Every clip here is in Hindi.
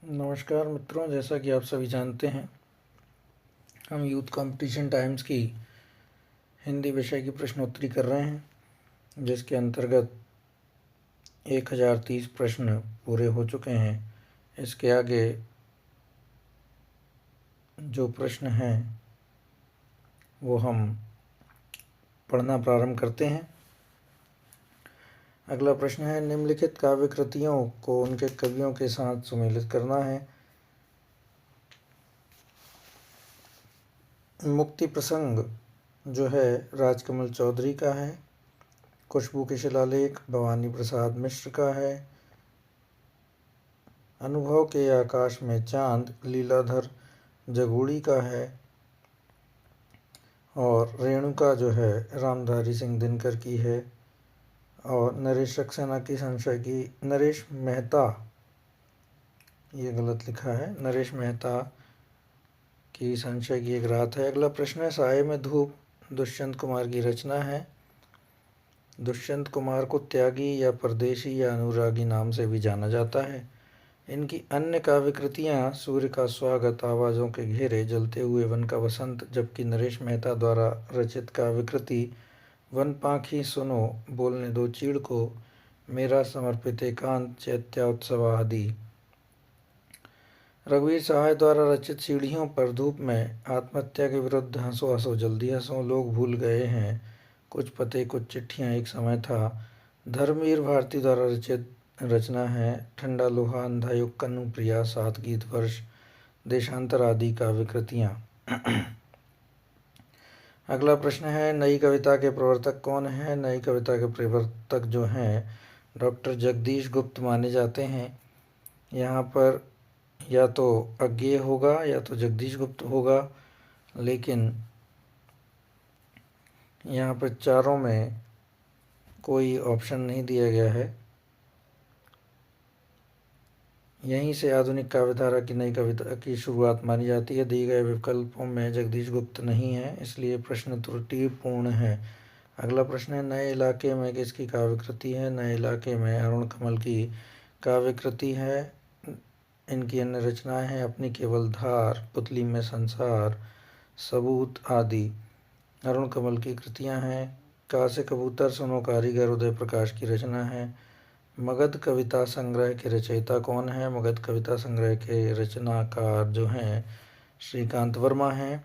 नमस्कार मित्रों, जैसा कि आप सभी जानते हैं, हम यूथ कंपटीशन टाइम्स की हिंदी विषय की प्रश्नोत्तरी कर रहे हैं, जिसके अंतर्गत 1030 प्रश्न पूरे हो चुके हैं। इसके आगे जो प्रश्न हैं वो हम पढ़ना प्रारंभ करते हैं। अगला प्रश्न है, निम्नलिखित काव्य कृतियों को उनके कवियों के साथ सुमेलित करना है। मुक्ति प्रसंग जो है राजकमल चौधरी का है। खुशबू के शिलालेख भवानी प्रसाद मिश्र का है। अनुभव के आकाश में चांद लीलाधर जगूड़ी का है। और रेणुका जो है रामधारी सिंह दिनकर की है। और नरेश सक्सेना की संशय की नरेश मेहता, ये गलत लिखा है, नरेश मेहता की संशय की एक रात है। अगला प्रश्न है, साये में धूप दुष्यंत कुमार की रचना है। दुष्यंत कुमार को त्यागी या परदेशी या अनुरागी नाम से भी जाना जाता है। इनकी अन्य काव्य कृतियाँ सूर्य का स्वागत, आवाज़ों के घेरे, जलते हुए वन का बसंत, जबकि नरेश मेहता द्वारा रचित काव्य कृति वन पाखी सुनो, बोलने दो चीड़ को, मेरा समर्पित एकांत, चैत्योत्सव आदि। रघुवीर सहाय द्वारा रचित सीढ़ियों पर धूप में, आत्महत्या के विरुद्ध हंसो हंसो जल्दी हंसो, लोग भूल गए हैं कुछ पते कुछ चिट्ठियाँ एक समय था। धर्मवीर भारती द्वारा रचित रचना है ठंडा लोहा, अंधा युग, कन्नु प्रिया, सात गीत वर्ष, देशांतर आदि काव्य कृतियाँ। अगला प्रश्न है, नई कविता के प्रवर्तक कौन है। नई कविता के प्रवर्तक जो हैं डॉक्टर जगदीश गुप्त माने जाते हैं। यहाँ पर या तो अज्ञेय होगा या तो जगदीश गुप्त होगा, लेकिन यहाँ पर चारों में कोई ऑप्शन नहीं दिया गया है। यहीं से आधुनिक काव्यधारा की नई कविता की शुरुआत मानी जाती है। दिए गए विकल्पों में जगदीश गुप्त नहीं है, इसलिए प्रश्न त्रुटिपूर्ण है। अगला प्रश्न है, नए इलाके में किसकी काव्य कृति है। नए इलाके में अरुण कमल की काव्य कृति है। इनकी अन्य रचनाएं हैं अपनी केवल धार, पुतली में संसार, सबूत आदि। अरुण कमल की कृतियां हैं कासे कबूतर, सुनो कारीगर, उदय प्रकाश की रचना है। मगध कविता संग्रह के रचयिता कौन है। मगध कविता संग्रह के रचनाकार जो हैं श्रीकांत वर्मा हैं।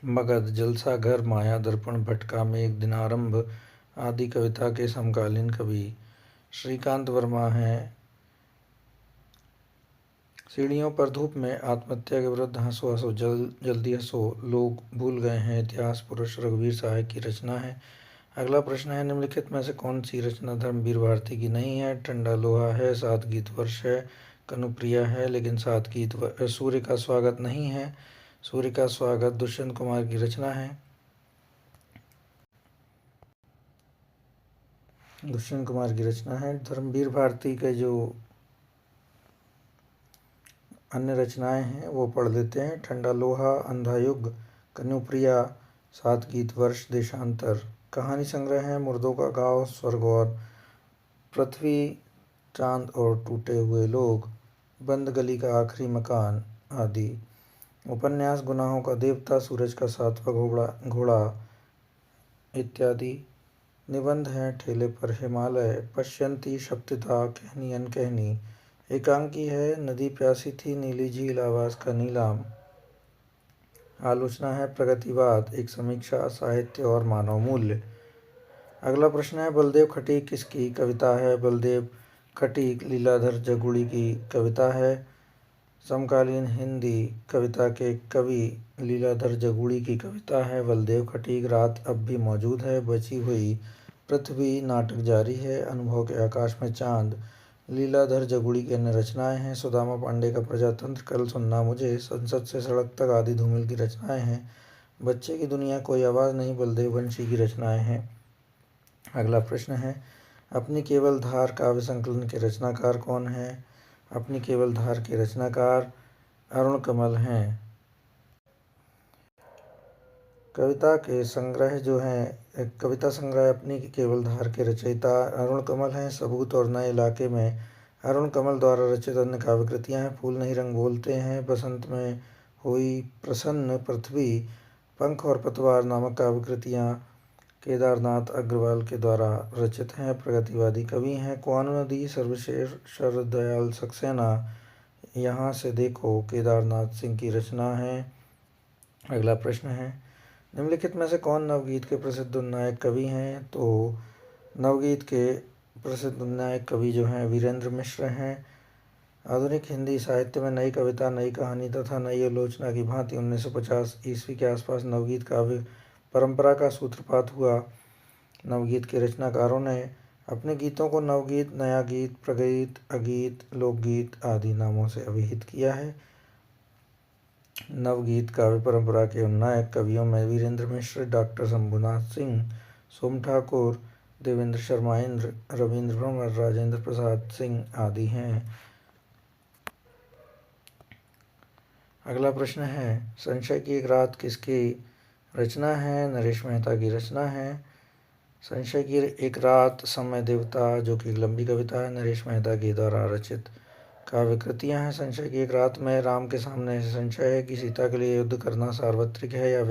मगध, जलसा घर, माया दर्पण, भटका में एक दिन आरंभ आदि कविता के समकालीन कवि श्रीकांत वर्मा हैं। सीढ़ियों पर धूप में, आत्महत्या के विरुद्ध हंसो हंसो जल्दी हंसो, लोग भूल गए हैं, इतिहास पुरुष रघुवीर सहाय की रचना है। अगला प्रश्न है, निम्नलिखित में से कौन सी रचना धर्मवीर भारती की नहीं है। ठंडा लोहा है, सात गीत वर्ष है, कनुप्रिया है, लेकिन सात गीत सूर्य का स्वागत नहीं है। सूर्य का स्वागत दुष्यंत कुमार की रचना है। दुष्यंत कुमार की रचना है। धर्मवीर भारती के जो अन्य रचनाएं हैं वो पढ़ लेते हैं। ठंडा लोहा, अंधा युग, कन्युप्रिया, सात गीत वर्ष, देशांतर। कहानी संग्रह है मुर्दों का गाँव, स्वर्ग और पृथ्वी, चांद और टूटे हुए लोग, बंद गली का आखिरी मकान आदि। उपन्यास गुनाहों का देवता, सूरज का सातवां घोड़ा इत्यादि। निबंध हैं ठेले पर हिमालय, पश्यंती, शप्तिता, कहनी अनकहनी। एकांकी है नदी प्यासी थी, नीली झील, आवाज का नीलाम। आलोचना है प्रगतिवाद, एक समीक्षा, साहित्य और मानव मूल्य। अगला प्रश्न है, बलदेव खटीक किसकी कविता है। बलदेव खटीक लीलाधर जगुड़ी की कविता है। समकालीन हिंदी कविता के कवि लीलाधर जगुड़ी की कविता है बलदेव खटीक। रात अब भी मौजूद है, बची हुई पृथ्वी, नाटक जारी है, अनुभव के आकाश में चांद। लीलाधर जगुड़ी की अन्य रचनाएं हैं सुदामा पांडे का प्रजातंत्र, कल सुनना मुझे, संसद से सड़क तक आदि धूमिल की रचनाएं हैं। बच्चे की दुनिया, कोई आवाज़ नहीं, बलदेव वंशी की रचनाएं हैं। अगला प्रश्न है, अपनी केवल धार काव्य संकलन के रचनाकार कौन है। अपनी केवल धार के रचनाकार अरुण कमल हैं। कविता के संग्रह जो हैं, कविता संग्रह अपनी केवल धार के रचयिता अरुण कमल हैं। सबूत और नए इलाके में अरुण कमल द्वारा रचित अन्य काव्य कृतियाँ हैं। फूल नहीं रंग बोलते हैं, बसंत में हुई प्रसन्न पृथ्वी, पंख और पतवार नामक काव्य कृतियाँ केदारनाथ अग्रवाल के द्वारा रचित हैं। प्रगतिवादी कवि हैं। कुआनो नदी सर्वश्रेष्ठ शरदयाल सक्सेना, यहाँ से देखो केदारनाथ सिंह की रचना है। अगला प्रश्न है, निम्नलिखित में से कौन नवगीत के प्रसिद्ध नायक कवि हैं? तो नवगीत के प्रसिद्ध नायक कवि जो हैं वीरेंद्र मिश्र हैं। आधुनिक हिंदी साहित्य में नई कविता, नई कहानी तथा नई आलोचना की भांति 1950 ईस्वी के आसपास नवगीत काव्य परंपरा का सूत्रपात हुआ। नवगीत के रचनाकारों ने अपने गीतों को नवगीत, नया गीत, प्रगीत, अगीत, लोकगीत आदि नामों से अभिहित किया है। नवगीत काव्य परंपरा के उन नायक कवियों में वीरेंद्र मिश्र, डॉक्टर शंभुनाथ सिंह, सोम ठाकुर, देवेंद्र शर्मा इंद्र, रविंद्र भंवर, राजेंद्र प्रसाद सिंह आदि हैं। अगला प्रश्न है, संशय की एक रात किसकी रचना है? नरेश मेहता की रचना है। संशय की एक रात समय देवता, जो कि एक लंबी कविता है, नरेश मेहता के द्वारा रचित काव्य कृतियाँ हैं। संशय की एक रात में राम के सामने संशय है कि सीता के लिए युद्ध करना सार्वत्रिक है या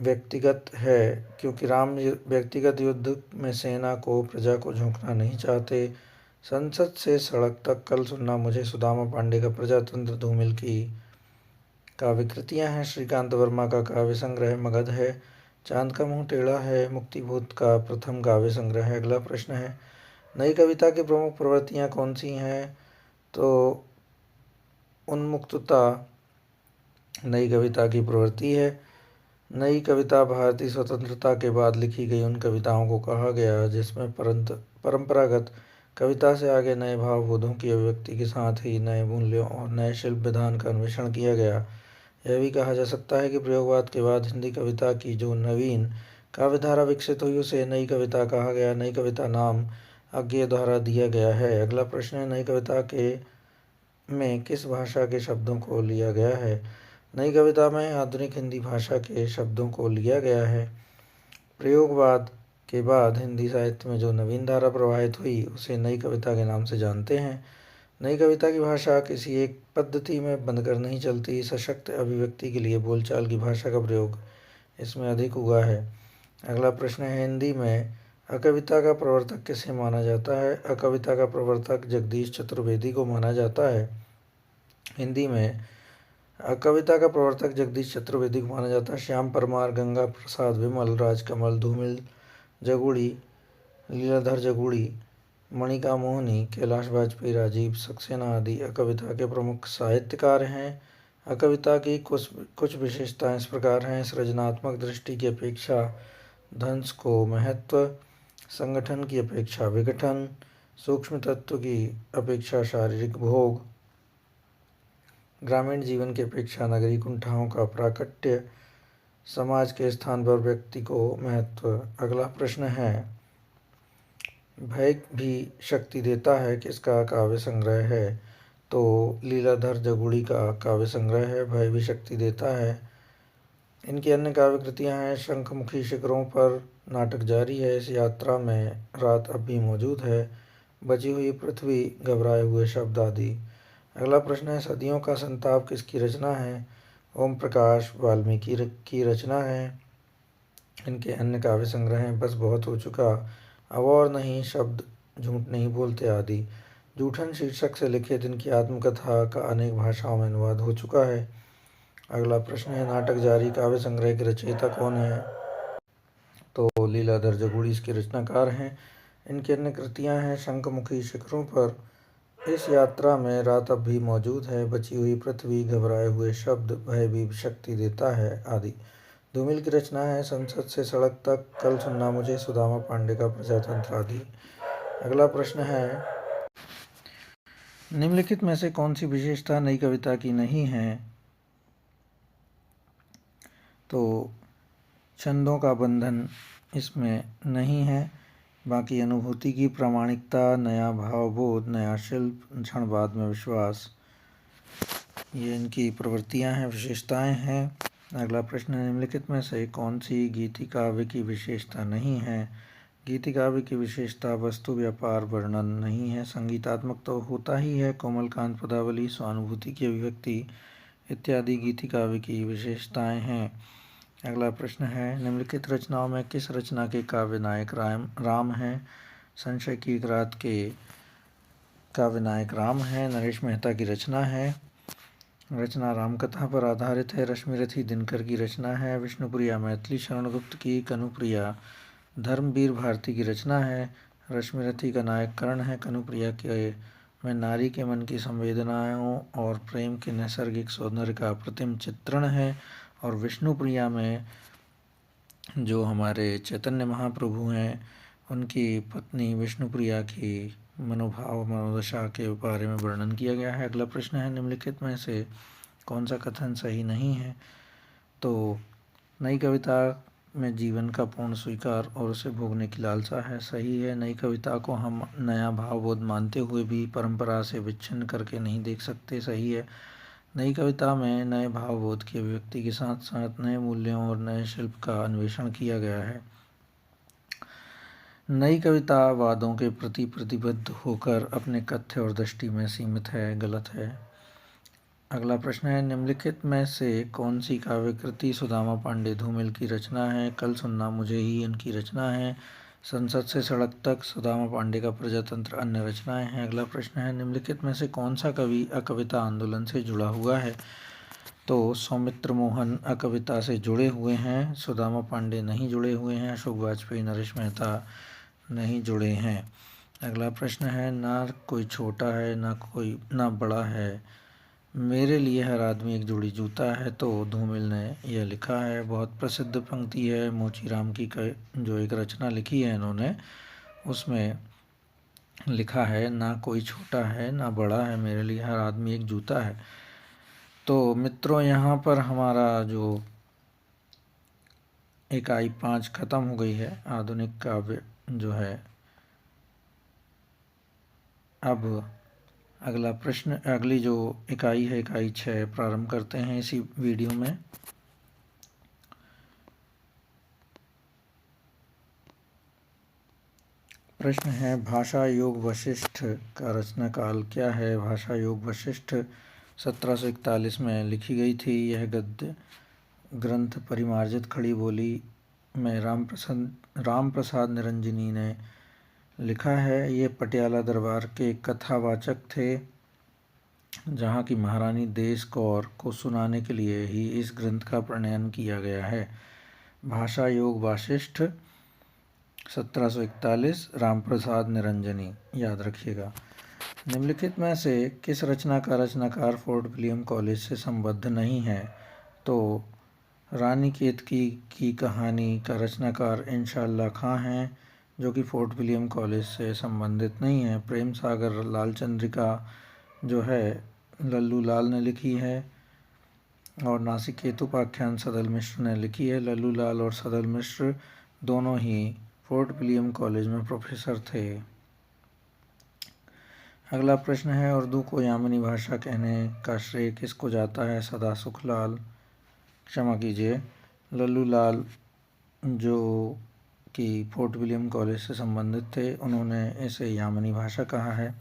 व्यक्तिगत है, क्योंकि राम व्यक्तिगत युद्ध में सेना को, प्रजा को झोंकना नहीं चाहते। संसद से सड़क तक, कल सुनना मुझे, सुदामा पांडे का प्रजातंत्र, धूमिल की काव्य कृतियाँ हैं। श्रीकांत वर्मा का काव्य संग्रह मगध है। चांद का मुंह टेढ़ा है मुक्तिभूत का प्रथम काव्य संग्रह है। अगला प्रश्न है, नई कविता की प्रमुख प्रवृत्तियाँ कौन सी हैं? तो उन्मुक्तता नई कविता की प्रवृत्ति है। नई कविता भारतीय स्वतंत्रता के बाद लिखी गई उन कविताओं को कहा गया जिसमें परंपरागत कविता से आगे नए भावबोधों की अभिव्यक्ति के साथ ही नए मूल्यों और नए शिल्प विधान का अन्वेषण किया गया। यह भी कहा जा सकता है कि प्रयोगवाद के बाद हिंदी कविता की जो नवीन काव्यधारा विकसित हुई उसे नई कविता कहा गया। नई कविता नाम अज्ञेय द्वारा दिया गया है। अगला प्रश्न है, नई कविता में किस भाषा के शब्दों को लिया गया है? नई कविता में आधुनिक हिंदी भाषा के शब्दों को लिया गया है। प्रयोगवाद के बाद हिंदी साहित्य में जो नवीन धारा प्रवाहित हुई उसे नई कविता के नाम से जानते हैं। नई कविता की भाषा किसी एक पद्धति में बंधकर नहीं चलती। सशक्त अभिव्यक्ति के लिए बोलचाल की भाषा का प्रयोग इसमें अधिक हुआ है। अगला प्रश्न है, हिंदी में अकविता का प्रवर्तक किसे माना जाता है? अकविता का प्रवर्तक जगदीश चतुर्वेदी को माना जाता है। हिंदी में कविता का प्रवर्तक जगदीश चतुर्वेदी को माना जाता है। श्याम परमार, गंगा प्रसाद विमल, राजकमल, धूमिल जगुड़ी, लीलाधर जगुड़ी, मणिका मोहनी, कैलाश बाजपेयी, राजीव सक्सेना आदि अकविता के प्रमुख साहित्यकार हैं। अकविता की कुछ विशेषताएं इस प्रकार हैं, सृजनात्मक दृष्टि की अपेक्षा ध्वंस को महत्व, संगठन की अपेक्षा विघटन, सूक्ष्म तत्व की अपेक्षा शारीरिक भोग, ग्रामीण जीवन की अपेक्षा नगरी कुंठाओं का प्राकट्य, समाज के स्थान पर व्यक्ति को महत्व। अगला प्रश्न है, भय भी शक्ति देता है किसका काव्य संग्रह है? तो लीलाधर जगुड़ी का काव्य संग्रह है, भय भी शक्ति देता है। इनकी अन्य काव्य कृतियाँ हैं, शंखमुखी शिखरों पर, नाटक जारी है, इस यात्रा में, रात अब भी मौजूद है, बची हुई पृथ्वी, घबराए हुए शब्द आदि। अगला प्रश्न है, सदियों का संताप किसकी रचना है? ओम प्रकाश वाल्मीकि की रचना है। इनके अन्य काव्य संग्रह हैं, बस बहुत हो चुका, अब और नहीं, शब्द झूठ नहीं बोलते आदि। जूठन शीर्षक से लिखित इनकी आत्मकथा का अनेक भाषाओं में अनुवाद हो चुका है। अगला प्रश्न है, नाटक जारी काव्य संग्रह के रचयिता कौन है? तो लीलाधर जगुड़ी इसके रचनाकार हैं। इनकी अन्य कृतियाँ हैं, शंखमुखी शिखरों पर, इस यात्रा में, रात अब भी मौजूद है, बची हुई पृथ्वी, घबराए हुए शब्द, भय भी शक्ति देता है आदि। धूमिल की रचना है, संसद से सड़क तक, कल सुनना मुझे, सुदामा पांडे का प्रजातंत्र आदि। अगला प्रश्न है, निम्नलिखित में से कौन सी विशेषता नई कविता की नहीं है? तो छंदों का बंधन इसमें नहीं है, बाकी अनुभूति की प्रामाणिकता, नया भावबोध, नया शिल्प, क्षणवाद में विश्वास, ये इनकी प्रवृत्तियां हैं, विशेषताएं हैं। अगला प्रश्न है, निम्नलिखित में से कौन सी गीति काव्य की विशेषता नहीं है? गीति काव्य की विशेषता वस्तु व्यापार वर्णन नहीं है, संगीतात्मक तो होता ही है। कोमलकांत पदावली स्वानुभूति की अभिव्यक्ति इत्यादि गीति काव्य की विशेषताएं हैं। अगला प्रश्न है, निम्नलिखित रचनाओं में किस रचना के काव्य नायक राम हैं? संशय की एक रात के काव्य नायक राम है, नरेश मेहता की रचना है। रचना रामकथा पर आधारित है, रश्मिरथी दिनकर की रचना है। विष्णुप्रिया मैथिली शरण गुप्त की, कनुप्रिया धर्मवीर भारती की रचना है। रश्मिरथी का नायक कर्ण है, कनुप्रिया के में नारी के मन की संवेदनाओं और प्रेम के नैसर्गिक सौंदर्य का अप्रतिम चित्रण है। और विष्णुप्रिया में जो हमारे चैतन्य महाप्रभु हैं उनकी पत्नी विष्णुप्रिया की मनोभाव मनोदशा के बारे में वर्णन किया गया है। अगला प्रश्न है, निम्नलिखित में से कौन सा कथन सही नहीं है? तो नई कविता में जीवन का पूर्ण स्वीकार और उसे भोगने की लालसा है, सही है। नई कविता को हम नया भावबोध मानते हुए भी परंपरा से विच्छिन्न करके नहीं देख सकते, सही है। नई कविता में नए भावबोध की अभिव्यक्ति के साथ साथ नए मूल्यों और नए शिल्प का अन्वेषण किया गया है। नई कविता वादों के प्रति प्रतिबद्ध होकर अपने कथ्य और दृष्टि में सीमित है, गलत है। अगला प्रश्न है, निम्नलिखित में से कौन सी काव्य कृति सुदामा पांडे धूमिल की रचना है? कल सुनना मुझे ही इनकी रचना है। संसद से सड़क तक सुदामा पांडे का प्रजातंत्र अन्य रचनाएं हैं। अगला प्रश्न है, निम्नलिखित में से कौन सा कवि अकविता आंदोलन से जुड़ा हुआ है? तो सौमित्र मोहन अकविता से जुड़े हुए हैं, सुदामा पांडे नहीं जुड़े हुए हैं, अशोक वाजपेयी नरेश मेहता नहीं जुड़े हैं। अगला प्रश्न है, ना कोई छोटा है ना बड़ा है, मेरे लिए हर आदमी एक जोड़ी जूता है। तो धूमिल ने यह लिखा है, बहुत प्रसिद्ध पंक्ति है मोचीराम की जो एक रचना लिखी है इन्होंने, उसमें लिखा है, ना कोई छोटा है ना बड़ा है, मेरे लिए हर आदमी एक जूता है। तो मित्रों, यहाँ पर हमारा जो इकाई 5 खत्म हो गई है, आधुनिक काव्य जो है। अब अगला प्रश्न, अगली जो इकाई है इकाई 6 प्रारंभ करते हैं इसी वीडियो में। प्रश्न है, भाषा योग वशिष्ठ का रचना काल क्या है? भाषा योग वशिष्ठ 1741 में लिखी गई थी। यह गद्य ग्रंथ परिमार्जित खड़ी बोली में राम प्रसाद निरंजनी ने लिखा है। ये पटियाला दरबार के कथावाचक थे, जहाँ की महारानी देश कौर को सुनाने के लिए ही इस ग्रंथ का प्रणयन किया गया है। भाषा योग वाशिष्ठ 1741 राम प्रसाद निरंजनी, याद रखिएगा। निम्नलिखित में से किस रचना का रचनाकार फोर्ट विलियम कॉलेज से संबद्ध नहीं है? तो रानी केतकी की कहानी का रचनाकार इंशाअल्लाह खां हैं, जो कि फोर्ट विलियम कॉलेज से संबंधित नहीं है। प्रेम सागर लाल चंद्रिका जो है लल्लू लाल ने लिखी है, और नासिकेत उपाख्यान सदल मिश्र ने लिखी है। लल्लू लाल और सदल मिश्र दोनों ही फोर्ट विलियम कॉलेज में प्रोफेसर थे। अगला प्रश्न है, उर्दू को यामिनी भाषा कहने का श्रेय किसको जाता है? सदा सुखलाल, क्षमा कीजिए, लल्लू लाल जो कि फोर्ट विलियम कॉलेज से संबंधित थे, उन्होंने इसे यामिनी भाषा कहा है।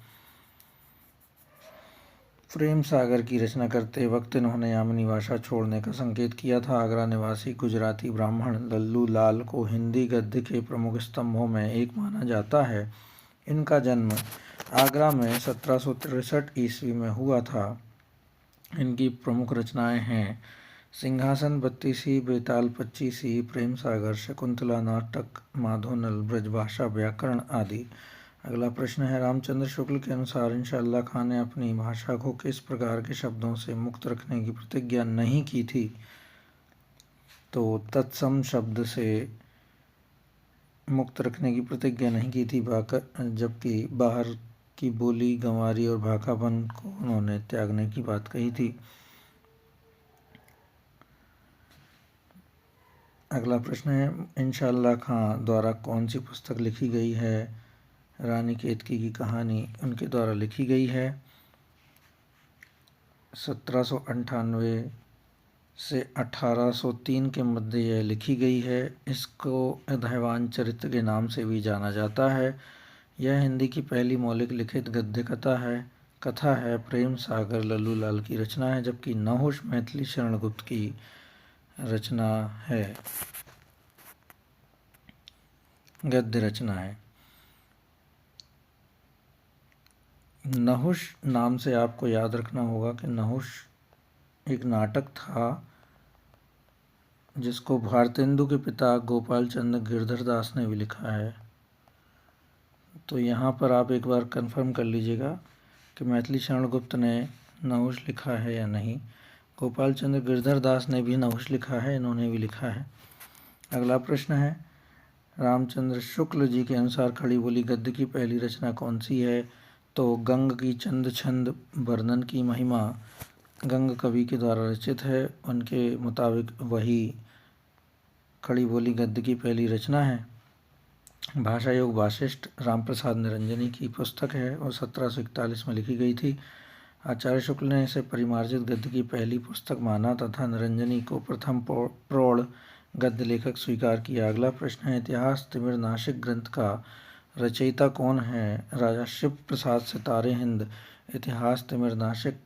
प्रेम सागर की रचना करते वक्त इन्होंने यामिनी भाषा छोड़ने का संकेत किया था। आगरा निवासी गुजराती ब्राह्मण लल्लू लाल को हिंदी गद्य के प्रमुख स्तंभों में एक माना जाता है। इनका जन्म आगरा में 1763 ईस्वी में हुआ था। इनकी प्रमुख रचनाएं हैं सिंहासन, बत्तीसी, बेताल, पच्चीसी, प्रेम सागर, शकुंतला, नाटक, माधोनल, ब्रजभाषा, व्याकरण आदि। अगला प्रश्न है, रामचंद्र शुक्ल के अनुसार इंशाअल्लाह खां ने अपनी भाषा को किस प्रकार के शब्दों से मुक्त रखने की प्रतिज्ञा नहीं की थी? तो तत्सम शब्द से मुक्त रखने की प्रतिज्ञा नहीं की थी, जबकि बाहर की बोली, गंवारी और भाखापन को उन्होंने त्यागने की बात कही थी। अगला प्रश्न है, इंशाअल्लाह खां द्वारा कौन सी पुस्तक लिखी गई है? रानी केतकी की कहानी उनके द्वारा लिखी गई है। 1798 से 1803 के मध्य यह लिखी गई है। इसको अध्ययन चरित्र के नाम से भी जाना जाता है। यह हिंदी की पहली मौलिक लिखित गद्य कथा है। प्रेम सागर लल्लू लाल की रचना है, जबकि नहुष मैथिली शरण गुप्त की रचना है, गद्य रचना है। नहुष नाम से आपको याद रखना होगा कि नहुष एक नाटक था जिसको भारतेंदु के पिता गोपाल चंद्र गिरधर दास ने भी लिखा है। तो यहाँ पर आप एक बार कंफर्म कर लीजिएगा कि मैथिली शरण गुप्त ने नहुष लिखा है या नहीं। गोपाल चंद्र गिरधर दास ने भी नहुष लिखा है, इन्होंने भी लिखा है। अगला प्रश्न है, रामचंद्र शुक्ल जी के अनुसार खड़ी बोली गद्य की पहली रचना कौन सी है? तो गंग की चंद छंद वर्णन की महिमा गंग कवि के द्वारा रचित है। उनके मुताबिक वही खड़ी बोली गद्य की पहली रचना है। भाषा योग वाशिष्ठ राम प्रसाद निरंजनी की पुस्तक है और 1741 में लिखी गई थी। आचार्य शुक्ल ने इसे परिमार्जित गद्य की पहली पुस्तक माना तथा निरंजनी को प्रथम प्रौढ़ गद्य लेखक स्वीकार किया। अगला प्रश्न है, इतिहास तिमिर नासिक ग्रंथ का रचयिता कौन है? राजा शिव प्रसाद सितारे हिंद इतिहास तिमिर नासिक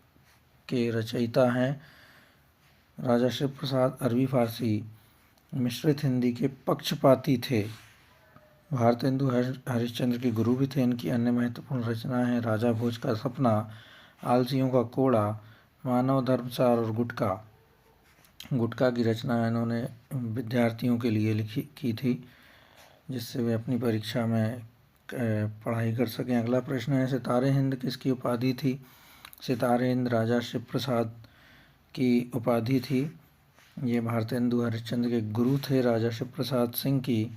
के रचयिता हैं। राजा शिव प्रसाद अरबी फारसी मिश्रित हिंदी के पक्षपाती थे। भारतेंदु हरिश्चंद्र के गुरु भी थे। इनकी अन्य महत्वपूर्ण रचनाएं हैं राजा भोज का सपना, आलसियों का कोड़ा, मानव धर्मसार और गुटका की रचना इन्होंने विद्यार्थियों के लिए की थी, जिससे वे अपनी परीक्षा में पढ़ाई कर सकें। अगला प्रश्न है, सितारे हिंद किसकी उपाधि थी? सितारे हिंद राजा शिव प्रसाद की उपाधि थी। ये भारतेंदु हरिश्चंद्र के गुरु थे। राजा शिव प्रसाद सिंह की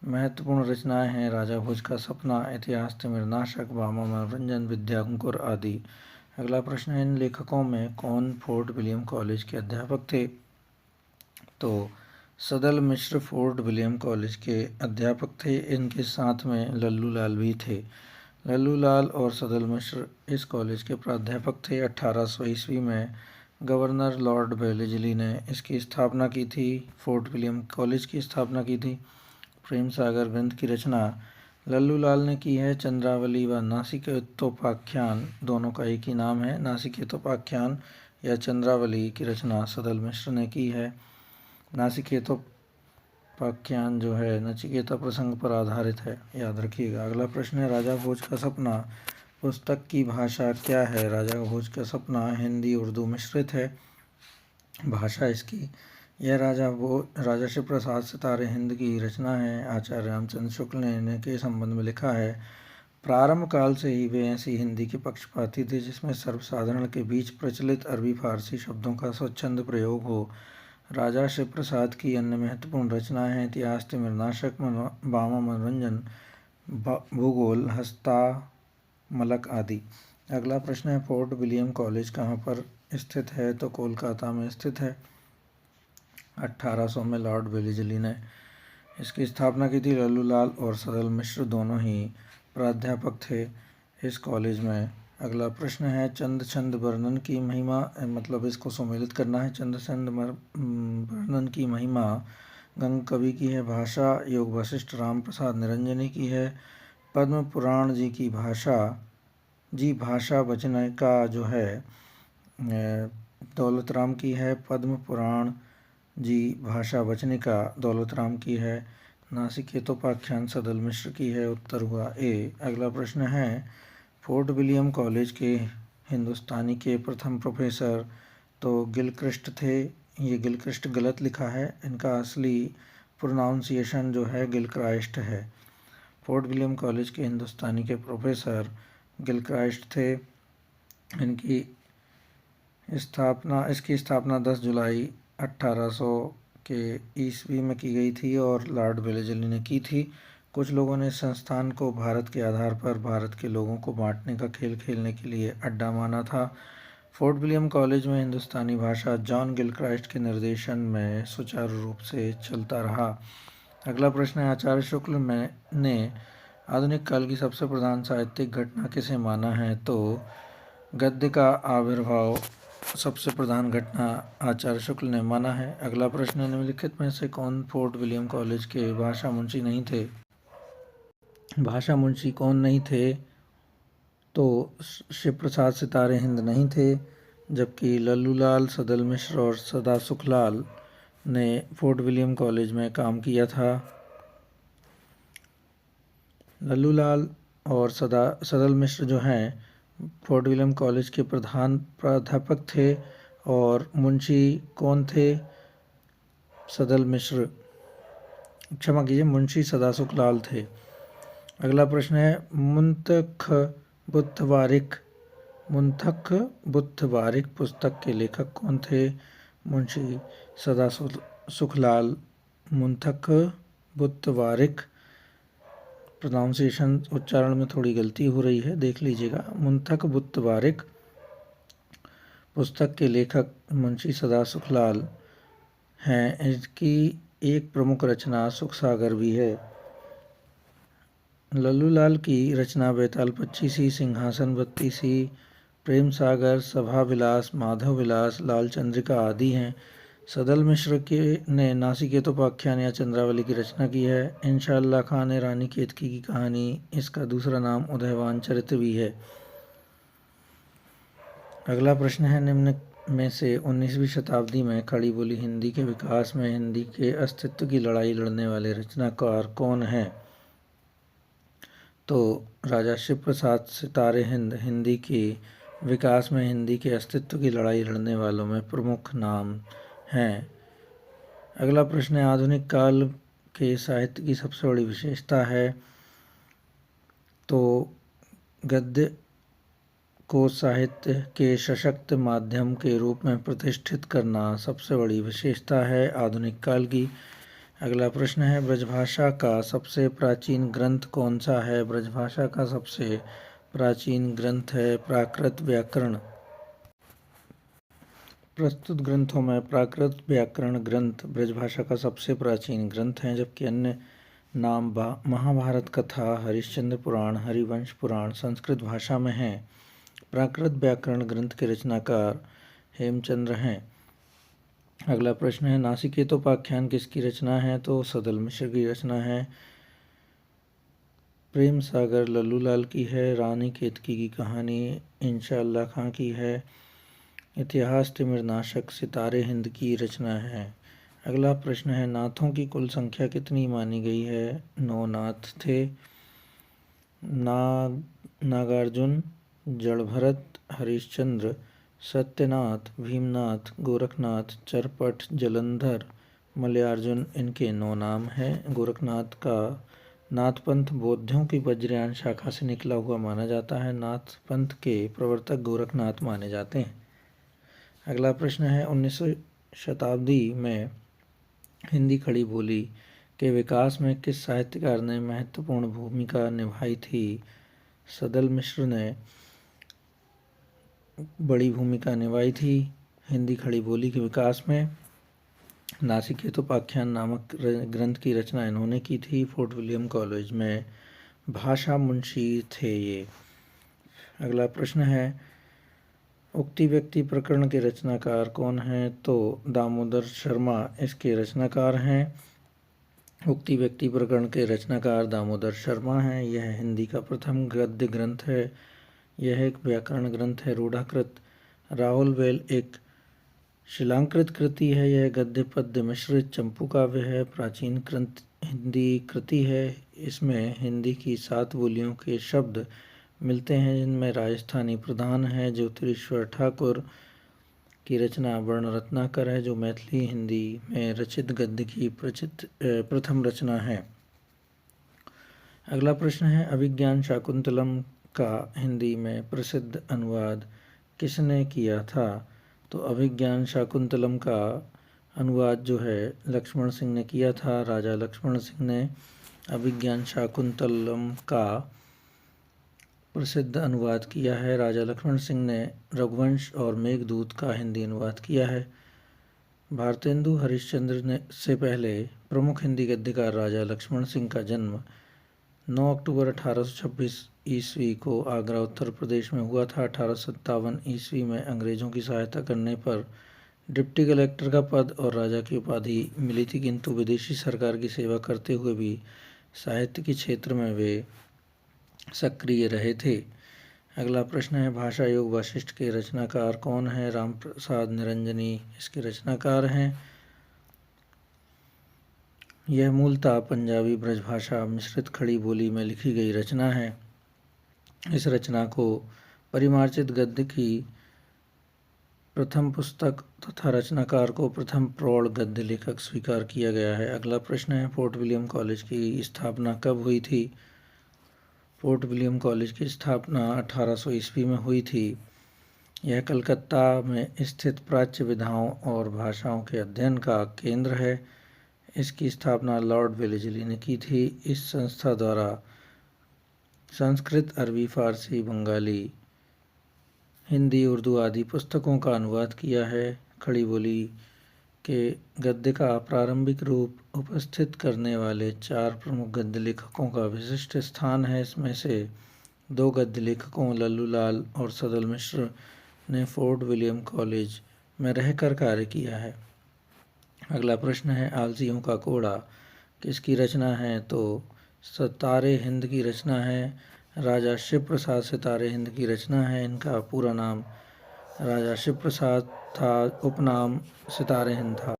महत्वपूर्ण रचनाएं हैं राजा भोज का सपना, इतिहास तिमिर नाशक, भामा मनोरंजन, विद्याकुंकुर आदि। अगला प्रश्न है, इन लेखकों में कौन फोर्ट विलियम कॉलेज के अध्यापक थे? तो सदल मिश्र फोर्ट विलियम कॉलेज के अध्यापक थे। इनके साथ में लल्लू लाल भी थे। लल्लू लाल और सदल मिश्र इस कॉलेज के प्राध्यापक थे। 1800 ईस्वी में गवर्नर लॉर्ड वेलेस्ली ने इसकी स्थापना की थी। फोर्ट विलियम कॉलेज की स्थापना की थी। प्रेम सागर ग्रंथ की रचना लल्लू लाल ने की है। चंद्रावली व नासिकेतोपाख्यान दोनों का एक ही नाम है। नासिकेतोपाख्यान या चंद्रावली की रचना सदल मिश्र ने की है। नासिकेतोपाख्यान जो है नचिकेता प्रसंग पर आधारित है, याद रखिएगा। अगला प्रश्न है, राजा भोज का सपना पुस्तक की भाषा क्या है? राजा भोज का सपना हिंदी उर्दू मिश्रित है भाषा इसकी। यह राजा शिव प्रसाद सितारे हिंद की रचना है। आचार्य रामचंद्र शुक्ल ने इनके संबंध में लिखा है, प्रारंभ काल से ही वे ऐसी हिंदी के पक्षपाती थे जिसमें सर्वसाधारण के बीच प्रचलित अरबी फारसी शब्दों का स्वच्छंद प्रयोग हो। राजा शिव प्रसाद की अन्य महत्वपूर्ण रचनाएं हैं इतिहास तिमिर नाशक, भामा मनोरंजन, भूगोल, हस्तामलक आदि। अगला प्रश्न है, फोर्ट विलियम कॉलेज कहाँ पर स्थित है? तो कोलकाता में स्थित है। 1800 में लॉर्ड वेलेस्ली ने इसकी स्थापना की थी। लल्लू लाल और सदल मिश्र दोनों ही प्राध्यापक थे इस कॉलेज में। अगला प्रश्न है, चंद छंद वर्णन की महिमा, मतलब इसको सुमेलित करना है। चंद छंद वर्णन की महिमा गंग कवि की है। भाषा योग वशिष्ठ राम प्रसाद निरंजनी की है। पद्म पुराण जी की भाषा वचनिका जो है दौलत राम की है। पद्म पुराण जी भाषा वचनिका दौलत राम की है। नासिकेतोपाख्यान सदल मिश्र की है। उत्तर हुआ ए। अगला प्रश्न है, फोर्ट विलियम कॉलेज के हिंदुस्तानी के प्रथम प्रोफेसर तो गिलक्रिस्ट थे। ये गिलक्रिस्ट गलत लिखा है, इनका असली प्रोनाउंसिएशन जो है गिलक्राइस्ट है। फोर्ट विलियम कॉलेज के हिंदुस्तानी के प्रोफेसर गिलक्राइस्ट थे। इसकी स्थापना 10 जुलाई 1800 के ईस्वी में की गई थी और लॉर्ड वेलेस्ली ने की थी। कुछ लोगों ने इस संस्थान को भारत के आधार पर भारत के लोगों को बांटने का खेल खेलने के लिए अड्डा माना था। फोर्ट विलियम कॉलेज में हिंदुस्तानी भाषा जॉन गिलक्राइस्ट के निर्देशन में सुचारू रूप से चलता रहा। अगला प्रश्न है, आचार्य शुक्ल ने आधुनिक काल की सबसे प्रधान साहित्यिक घटना किसे माना है? तो गद्य का आविर्भाव सबसे प्रधान घटना आचार्य शुक्ल ने माना है। अगला प्रश्न है, निम्नलिखित में से कौन फोर्ट विलियम कॉलेज के भाषा मुंशी नहीं थे? भाषा मुंशी कौन नहीं थे? तो शिव प्रसाद सितारे हिंद नहीं थे, जबकि लल्लूलाल, सदल मिश्र और सदा सुखलाल ने फोर्ट विलियम कॉलेज में काम किया था। लल्लूलाल और सदल मिश्र जो हैं फोर्ट विलियम कॉलेज के प्रधान प्राध्यापक थे, और मुंशी कौन थे? सदल मिश्र, क्षमा कीजिए, मुंशी सदासुख लाल थे। अगला प्रश्न है, मुंतख बुत्थ-वारिक पुस्तक के लेखक कौन थे? मुंशी सदासुखलाल। मुंतख बुत्थ-वारिक, प्रोनाउंसिएशन उच्चारण में थोड़ी गलती हो रही है, देख लीजिएगा। मुंतख बुत्थ-वारिक पुस्तक के लेखक मुंशी सदासुखलाल हैं। इसकी एक प्रमुख रचना सुख सागर भी है। लल्लूलाल की रचना बेताल पच्चीसी, सिंहासन बत्तीसी, प्रेम सागर, सभा विलास, माधव विलास, लाल चंद्रिका आदि हैं। सदल मिश्र के ने नासिकेतोपाख्यान या चंद्रावली की रचना की है। इंशाअल्लाह खां ने रानी केतकी की कहानी, इसका दूसरा नाम उदयवान चरित्र भी है। अगला प्रश्न है, निम्न में से 19वीं शताब्दी में खड़ी बोली हिंदी के विकास में हिंदी के अस्तित्व की लड़ाई लड़ने वाले रचनाकार कौन हैं? तो राजा शिव प्रसाद सितारे हिंद हिंदी के विकास में हिंदी के अस्तित्व की लड़ाई लड़ने वालों में प्रमुख नाम हैं। अगला प्रश्न है, आधुनिक काल के साहित्य की सबसे बड़ी विशेषता है? तो गद्य को साहित्य के सशक्त माध्यम के रूप में प्रतिष्ठित करना सबसे बड़ी विशेषता है आधुनिक काल की। अगला प्रश्न है, ब्रजभाषा का सबसे प्राचीन ग्रंथ कौन सा है? ब्रजभाषा का सबसे प्राचीन ग्रंथ है प्राकृत व्याकरण। प्रस्तुत ग्रंथों में प्राकृत व्याकरण ग्रंथ ब्रजभाषा का सबसे प्राचीन ग्रंथ है, जबकि अन्य नाम महाभारत कथा, हरिश्चंद्र पुराण, हरिवंश पुराण संस्कृत भाषा में हैं। प्राकृत व्याकरण ग्रंथ के रचनाकार हेमचंद्र हैं। अगला प्रश्न है, नासिकेतोपाख्यान किसकी रचना है? तो सदल मिश्र की रचना है। प्रेम सागर लल्लूलाल की है। रानी केतकी की कहानी इंशाअल्लाह खां की है। इतिहास तिमिरनाशक सितारे हिंद की रचना है। अगला प्रश्न है, नाथों की कुल संख्या कितनी मानी गई है? 9 नाथ थे। नागार्जुन, जड़भरत, हरिश्चंद्र, सत्यनाथ, भीमनाथ, गोरखनाथ, चरपट, जलंधर, मलयार्जुन इनके 9 नाम हैं। गोरखनाथ का नाथपंथ बौद्धों की वज्रयान शाखा से निकला हुआ माना जाता है। नाथपंथ के प्रवर्तक गोरखनाथ माने जाते हैं। अगला प्रश्न है, 19वीं शताब्दी में हिंदी खड़ी बोली के विकास में किस साहित्यकार ने महत्वपूर्ण भूमिका निभाई थी? सदल मिश्र ने बड़ी भूमिका निभाई थी हिंदी खड़ी बोली के विकास में। नासिकेतोपाख्यान नामक ग्रंथ की रचना इन्होंने की थी। फोर्ट विलियम कॉलेज में भाषा मुंशी थे ये। अगला प्रश्न है, उक्ति व्यक्ति प्रकरण के रचनाकार कौन हैं? तो दामोदर शर्मा इसके रचनाकार हैं। उक्ति व्यक्ति प्रकरण के रचनाकार दामोदर शर्मा हैं। यह हिंदी का प्रथम गद्य ग्रंथ है। यह एक व्याकरण ग्रंथ है रूढ़ाकृत। राहुल वेल एक शिलांकृत कृति है। यह गद्य पद्य मिश्रित चंपू काव्य है। प्राचीन हिंदी कृति है। इसमें हिंदी की 7 बोलियों के शब्द मिलते हैं, जिनमें राजस्थानी प्रधान है। ज्योतिरीश्वर ठाकुर की रचना वर्ण रत्नाकर है, जो मैथिली हिंदी में रचित गद्य की प्रथम रचना है। अगला प्रश्न है, अभिज्ञान शाकुंतलम का हिंदी में प्रसिद्ध अनुवाद किसने किया था? तो अभिज्ञान शाकुंतलम का अनुवाद जो है लक्ष्मण सिंह ने किया था। राजा लक्ष्मण सिंह ने अभिज्ञान शाकुंतलम का प्रसिद्ध अनुवाद किया है। राजा लक्ष्मण सिंह ने रघुवंश और मेघदूत का हिंदी अनुवाद किया है। भारतेंदु हरिश्चंद्र से पहले प्रमुख हिंदी गद्यकार राजा लक्ष्मण सिंह का जन्म 9 अक्टूबर 1826 ईस्वी को आगरा उत्तर प्रदेश में हुआ था। 1857 ईस्वी में अंग्रेजों की सहायता करने पर डिप्टी कलेक्टर का पद और राजा की उपाधि मिली थी, किंतु विदेशी सरकार की सेवा करते हुए भी साहित्य के क्षेत्र में वे सक्रिय रहे थे। अगला प्रश्न है, भाषा योग वशिष्ठ के रचनाकार कौन है? राम प्रसाद निरंजनी इसके रचनाकार हैं। यह मूलतः पंजाबी ब्रजभाषा मिश्रित खड़ी बोली में लिखी गई रचना है। इस रचना को परिमार्जित गद्य की प्रथम पुस्तक तथा रचनाकार को प्रथम प्रौढ़ गद्य लेखक स्वीकार किया गया है। अगला प्रश्न है, फोर्ट विलियम कॉलेज की स्थापना कब हुई थी? फोर्ट विलियम कॉलेज की स्थापना 1800 ईस्वी में हुई थी। यह कलकत्ता में स्थित प्राच्य विधाओं और भाषाओं के अध्ययन का केंद्र है। इसकी स्थापना लॉर्ड वेलेस्ली ने की थी। इस संस्था द्वारा संस्कृत, अरबी, फारसी, बंगाली, हिंदी, उर्दू आदि पुस्तकों का अनुवाद किया है। खड़ी बोली के गद्य का प्रारंभिक रूप उपस्थित करने वाले 4 प्रमुख गद्य लेखकों का विशिष्ट स्थान है। इसमें से 2 गद्य लेखकों लल्लू लाल और सदल मिश्र ने फोर्ट विलियम कॉलेज में रहकर कार्य किया है। अगला प्रश्न है, आलसियों का कोड़ा किसकी रचना है? तो सितारे हिंद की रचना है। राजा शिव प्रसाद सितारे हिंद की रचना है। इनका पूरा नाम राजा शिव प्रसाद था, उपनाम सितारे हिंद था।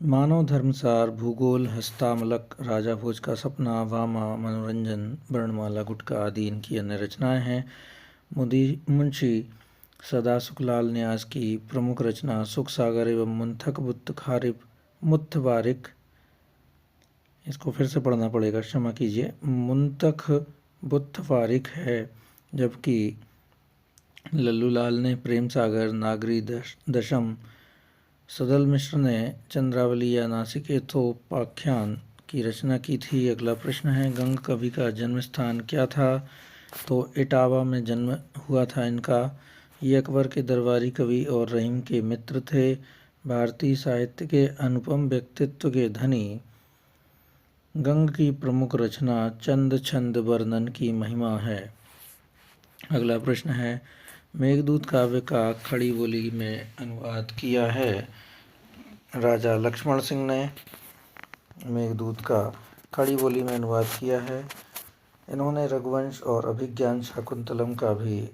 मानव धर्मसार, भूगोल, हस्तामलक, राजा भोज का सपना, वामा, मनोरंजन, वर्णमाला, गुटका आदि इनकी अन्य रचनाएं हैं। मुंशी सदा सुखलाल न्यास की प्रमुख रचना सुख सागर एवं मुंथक मुत्तबारिक, इसको फिर से पढ़ना पड़ेगा, क्षमा कीजिए, मुंतख बुत्तवारिक है। जबकि लल्लू लाल ने प्रेम सागर, नागरी दशम, सदल मिश्र ने चंद्रावली या नासिकेतोपाख्यान की रचना की थी। अगला प्रश्न है, गंग कवि का जन्म स्थान क्या था? तो इटावा में जन्म हुआ था इनका। ये अकबर के दरबारी कवि और रहीम के मित्र थे। भारतीय साहित्य के अनुपम व्यक्तित्व के धनी गंग की प्रमुख रचना चंद छंद वर्णन की महिमा है। अगला प्रश्न है, मेघदूत काव्य का खड़ी बोली में अनुवाद किया है राजा लक्ष्मण सिंह ने। मेघदूत का खड़ी बोली में अनुवाद किया है। इन्होंने रघुवंश और अभिज्ञान शाकुंतलम का भी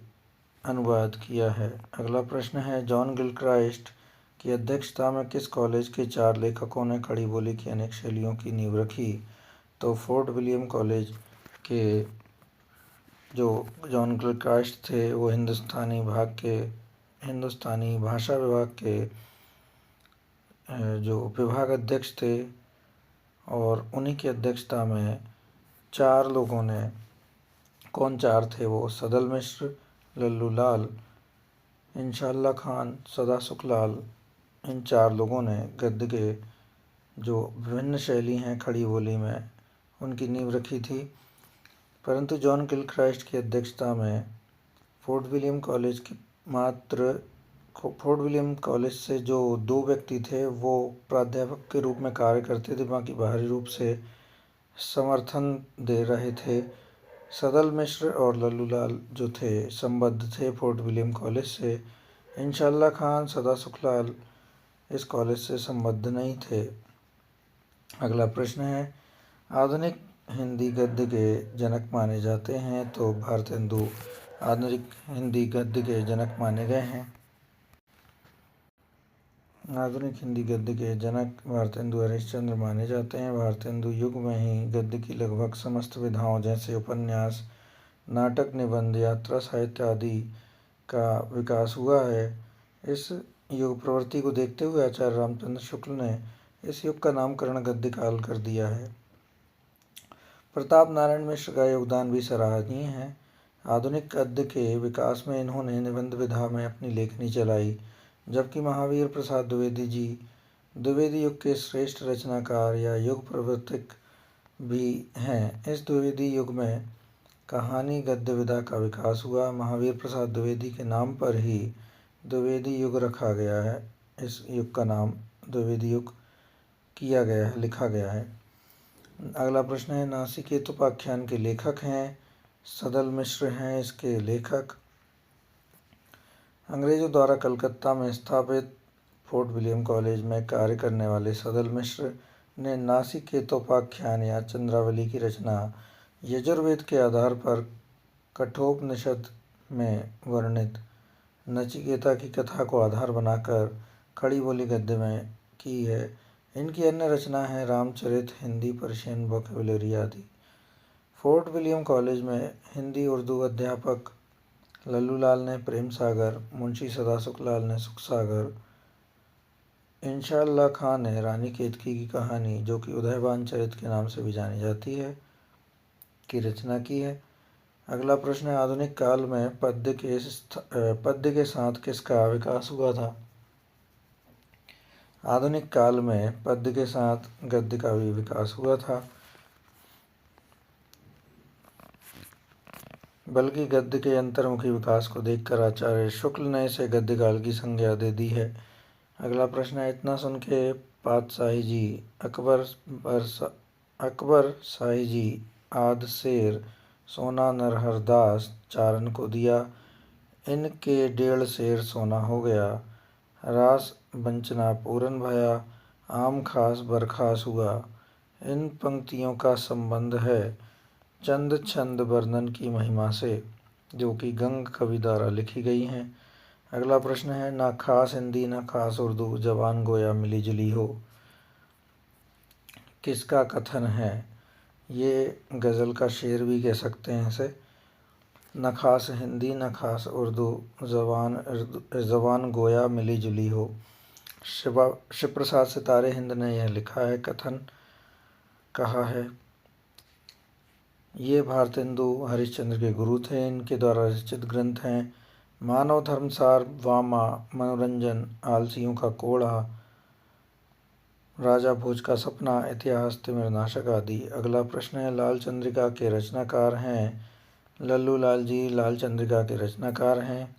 अनुवाद किया है। अगला प्रश्न है, जॉन गिलक्राइस्ट की अध्यक्षता में किस कॉलेज के 4 लेखकों ने खड़ी बोली की अनेक शैलियों की नींव रखी? तो फोर्ट विलियम कॉलेज के जो जॉन गिलक्राइस्ट थे वो हिंदुस्तानी भाषा विभाग के जो विभाग अध्यक्ष थे और उन्हीं की अध्यक्षता में 4 लोगों ने, कौन 4 थे वो? सदल मिश्र, लल्लू लाल, इंशाअल्लाह खान, सदा सुखलाल, इन 4 लोगों ने गद्य के जो विभिन्न शैली हैं खड़ी बोली में उनकी नींव रखी थी। परंतु जॉन गिलक्राइस्ट की अध्यक्षता में फोर्ट विलियम कॉलेज से जो 2 व्यक्ति थे वो प्राध्यापक के रूप में कार्य करते थे, बाकी बाहरी रूप से समर्थन दे रहे थे। सदल मिश्र और लल्लू लाल जो थे संबद्ध थे फोर्ट विलियम कॉलेज से। इंशाअल्लाह खान, सदा सुखलाल इस कॉलेज से संबद्ध नहीं थे। अगला प्रश्न है, आधुनिक हिंदी गद्य के जनक माने जाते हैं? तो भारतेंदु आधुनिक हिंदी गद्य के जनक माने गए हैं। आधुनिक हिंदी गद्य के जनक भारतेंदु हरिश्चंद्र माने जाते हैं। भारतेंदु युग में ही गद्य की लगभग समस्त विधाओं जैसे उपन्यास, नाटक, निबंध, यात्रा साहित्य आदि का विकास हुआ है। इस युग प्रवृत्ति को देखते हुए आचार्य रामचंद्र शुक्ल ने इस युग का नामकरण गद्य काल कर दिया है। प्रताप नारायण मिश्र का योगदान भी सराहनीय है। आधुनिक गद्य के विकास में इन्होंने निबंध विधा में अपनी लेखनी चलाई, जबकि महावीर प्रसाद द्विवेदी जी द्विवेदी युग के श्रेष्ठ रचनाकार या युग प्रवर्तक भी हैं। इस द्विवेदी युग में कहानी गद्य विधा का विकास हुआ। महावीर प्रसाद द्विवेदी के नाम पर ही द्विवेदी युग रखा गया है। इस युग का नाम द्विवेदी युग किया गया है, लिखा गया है। अगला प्रश्न है, नासिकेत उपाख्यान के लेखक हैं। सदल मिश्र हैं इसके लेखक। अंग्रेजों द्वारा कलकत्ता में स्थापित फोर्ट विलियम कॉलेज में कार्य करने वाले सदल मिश्र ने नासिकेतोपाख्यान या चंद्रावली की रचना यजुर्वेद के आधार पर कठोपनिषद में वर्णित नचिकेता की कथा को आधार बनाकर खड़ी बोली गद्य में की है। इनकी अन्य रचना है रामचरित, हिंदी, पर्शियन वोकेबुलरी आदि। फोर्ट विलियम कॉलेज में हिंदी उर्दू अध्यापक लल्लूलाल ने प्रेम सागर, मुंशी सदासुखलाल ने सुख सागर, इंशाअल्लाह खां ने रानी केतकी की कहानी, जो कि उदयभान चरित के नाम से भी जानी जाती है, की रचना की है। अगला प्रश्न है, आधुनिक काल में पद्य के साथ किसका विकास हुआ था? आधुनिक काल में पद्य के साथ गद्य का भी विकास हुआ था, बल्कि गद्य के अंतर्मुखी विकास को देखकर आचार्य शुक्ल ने इसे गद्य काल की संज्ञा दे दी है। अगला प्रश्न है, इतना सुन के पातशाही जी अकबर शाही जी आद शेर सोना नरहरदास चारण को दिया, इनके 1.5 शेर सोना हो गया। रास बंचना पूरन भया, आम खास बरखास हुआ। इन पंक्तियों का संबंध है चंद छंद वर्णन की महिमा से, जो कि गंग कवि द्वारा लिखी गई हैं। अगला प्रश्न है, ना खास हिंदी ना खास उर्दू, जबान गोया मिली जुली हो, किसका कथन है? ये गज़ल का शेर भी कह सकते हैं इसे। न खास हिंदी न खास उर्दू, जबान गोया मिली जुली हो। शिव प्रसाद सितारे हिंद ने यह लिखा है, कथन कहा है। ये भारतेंदु हरिश्चंद्र के गुरु थे। इनके द्वारा रचित ग्रंथ हैं मानव धर्मसार, वामा, मनोरंजन, आलसियों का कोड़ा, राजा भोज का सपना, इतिहास तिमिरनाशक आदि। अगला प्रश्न है, लाल चंद्रिका के रचनाकार हैं? लल्लूलाल जी लाल चंद्रिका के रचनाकार हैं।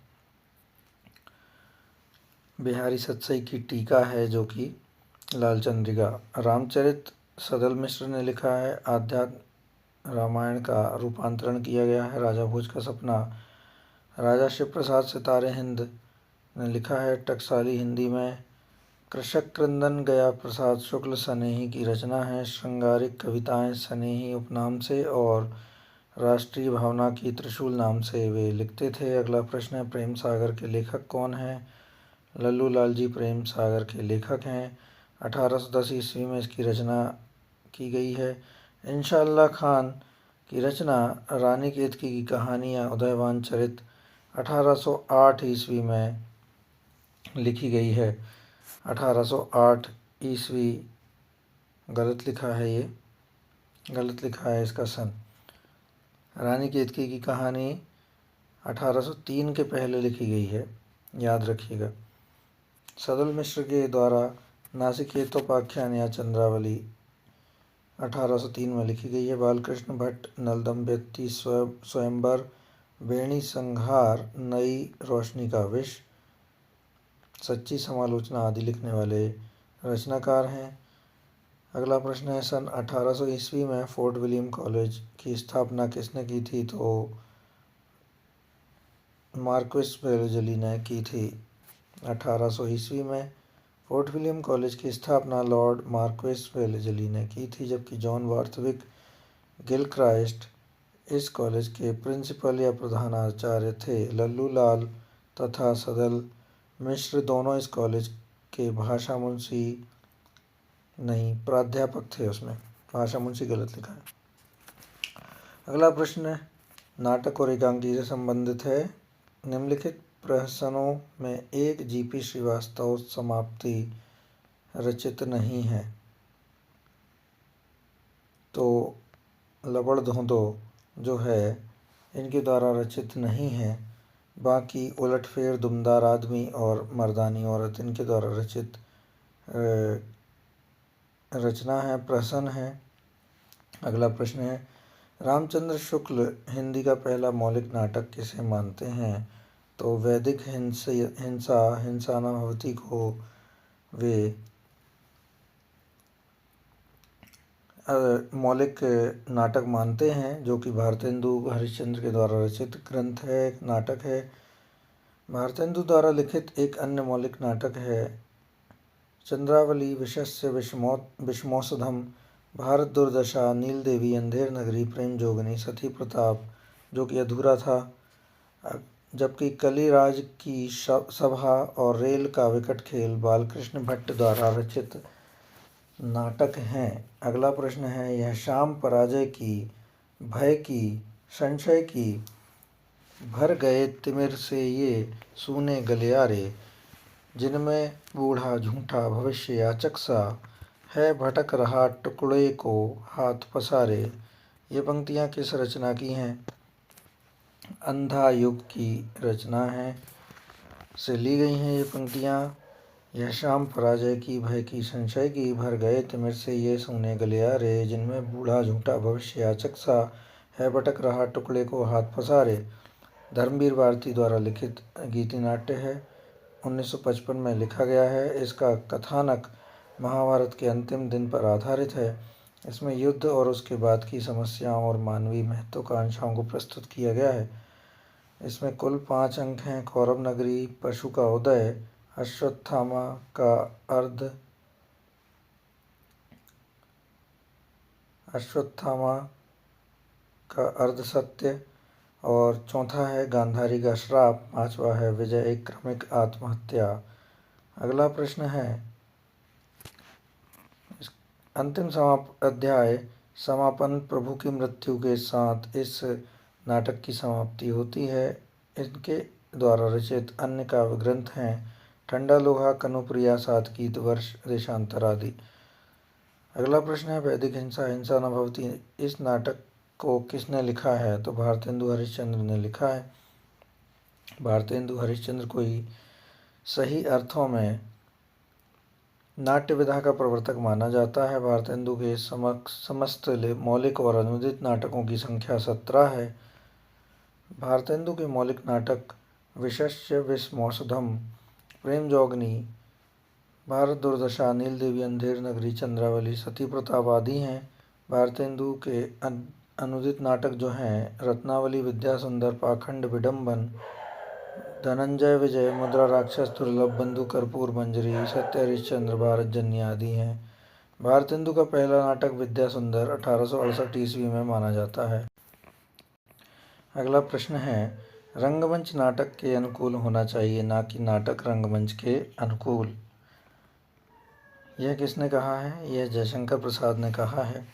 बिहारी सतसई की टीका है जो कि लाल चंद्रिका। रामचरित सदल मिश्र ने लिखा है। आध्यात्म रामायण का रूपांतरण किया गया है। राजा भोज का सपना राजा शिव प्रसाद सितारे हिंद ने लिखा है टकसाली हिंदी में। कृषक क्रंदन गया प्रसाद शुक्ल सनेही की रचना है। श्रृंगारिक कविताएं सनेही उपनाम से और राष्ट्रीय भावना की त्रिशूल नाम से वे लिखते थे। अगला प्रश्न है, प्रेम सागर के लेखक कौन हैं? लल्लूलाल जी प्रेम सागर के लेखक हैं। 1810 ईस्वी में इसकी रचना की गई है। इंशाअल्लाह खान की रचना रानी केतकी की कहानी या उदयभान चरित 1808 ईस्वी में लिखी गई है। 1808 ईस्वी गलत लिखा है, ये गलत लिखा है इसका सन। रानी केतकी की कहानी 1803 के पहले लिखी गई है, याद रखिएगा। सदल मिश्र के द्वारा नासिकेतोपाख्यान या चंद्रावली 1803 में लिखी गई है। बालकृष्ण भट्ट नलदमयंती स्वयंवर, बेणी संहार, नई रोशनी का विष, सच्ची समालोचना आदि लिखने वाले रचनाकार हैं। अगला प्रश्न है, सन 1800 ईस्वी में फोर्ट विलियम कॉलेज की स्थापना किसने की थी? तो मार्क्विस वेलोजली ने की थी। 1800 ईस्वी में फोर्ट विलियम कॉलेज की स्थापना लॉर्ड मार्क्विस वेलोजली ने की थी, जबकि जॉन वार्थविक गिलक्राइस्ट इस कॉलेज के प्रिंसिपल या प्रधानाचार्य थे। लल्लूलाल तथा सदल मिश्र दोनों इस कॉलेज के प्राध्यापक थे। उसमें भाषा मुंशी गलत लिखा है। अगला प्रश्न नाटक और एकांकी से संबंधित है। निम्नलिखित प्रहसनों में एक जीपी श्रीवास्तव समाप्ति रचित नहीं है। तो लबड़ धोंदो जो है इनके द्वारा रचित नहीं है। बाकी उलटफेर, दुमदार आदमी और मर्दानी औरत इनके द्वारा रचित रचना है, प्रहसन है। अगला प्रश्न है, रामचंद्र शुक्ल हिंदी का पहला मौलिक नाटक किसे मानते हैं? तो वैदिक हिंसा न भवति को वे मौलिक नाटक मानते हैं, जो कि भारतेंदु हरिश्चंद्र के द्वारा रचित ग्रंथ है, एक नाटक है। भारतेंदु द्वारा लिखित एक अन्य मौलिक नाटक है चंद्रावली, विशस्य विषमोसधम, भारत दुर्दशा, नील देवी, अंधेर नगरी, प्रेम जोगनी, सती प्रताप, जो कि अधूरा था, जबकि कलिराज की सभा और रेल का विकट खेल बालकृष्ण भट्ट द्वारा रचित नाटक हैं। अगला प्रश्न है, यह शाम पराजय की, भय की, संशय की, भर गए तिमिर से ये सूने गलियारे, जिनमें बूढ़ा झूठा भविष्य याचक सा, है भटक रहा टुकड़े को हाथ पसारे। ये पंक्तियाँ किस रचना की हैं? अंधा युग की रचना है से ली गई हैं ये पंक्तियाँ। यह शाम पराजय की, भय की, संशय की, भर गए तिमिर से ये सूने गलियारे, जिनमें बूढ़ा झूठा भविष्य याचक सा, है भटक रहा टुकड़े को हाथ पसारे, धर्मवीर भारती द्वारा लिखित गीति नाट्य है। 1955 में लिखा गया है। इसका कथानक महाभारत के अंतिम दिन पर आधारित है। इसमें युद्ध और उसके बाद की समस्याओं और मानवीय महत्वाकांक्षाओं को प्रस्तुत किया गया है। इसमें कुल 5 अंक हैं। कौरव नगरी, पशु का उदय, अश्वत्थामा का अर्ध सत्य, और चौथा है गांधारी का श्राप, 5वां है विजय एक क्रमिक आत्महत्या। अगला प्रश्न है, अंतिम अध्याय समापन प्रभु की मृत्यु के साथ इस नाटक की समाप्ति होती है। इनके द्वारा रचित अन्य काव्य ग्रंथ हैं ठंडा लोहा, कनुप्रिया, सातगीत, वर्ष, देशांतर आदि। अगला प्रश्न है, वैदिक हिंसा हिंसा न भवति, इस नाटक को किसने लिखा है? तो भारतेंदु हरिश्चंद्र ने लिखा है। भारतेंदु हरिश्चंद्र को ही सही अर्थों में नाट्य विधा का प्रवर्तक माना जाता है। भारतेंदु के समस्त मौलिक और अनुदित नाटकों की संख्या 17 है। भारतेंदु के मौलिक नाटक विशस्य विषमोसधम, प्रेम जोगनी, भारत दुर्दशा, नील देवी, अंधेर नगरी, चंद्रावली, सती प्रताप आदि हैं। भारतेंदु के अनुदित नाटक जो हैं रत्नावली, विद्या सुंदर, पाखंड, विडंबन, धनंजय विजय, मुद्रा राक्षस, दुर्लभ, बंधु कर्पूर मंजरी, सत्य हरिश्चंद्र, भारत जन्य आदि हैं। भारतेंदु का पहला नाटक विद्या सुंदर 1868 ईस्वी में माना जाता है। अगला प्रश्न है, रंगमंच नाटक के अनुकूल होना चाहिए, ना कि नाटक रंगमंच के अनुकूल। यह किसने कहा है? यह जयशंकर प्रसाद ने कहा है।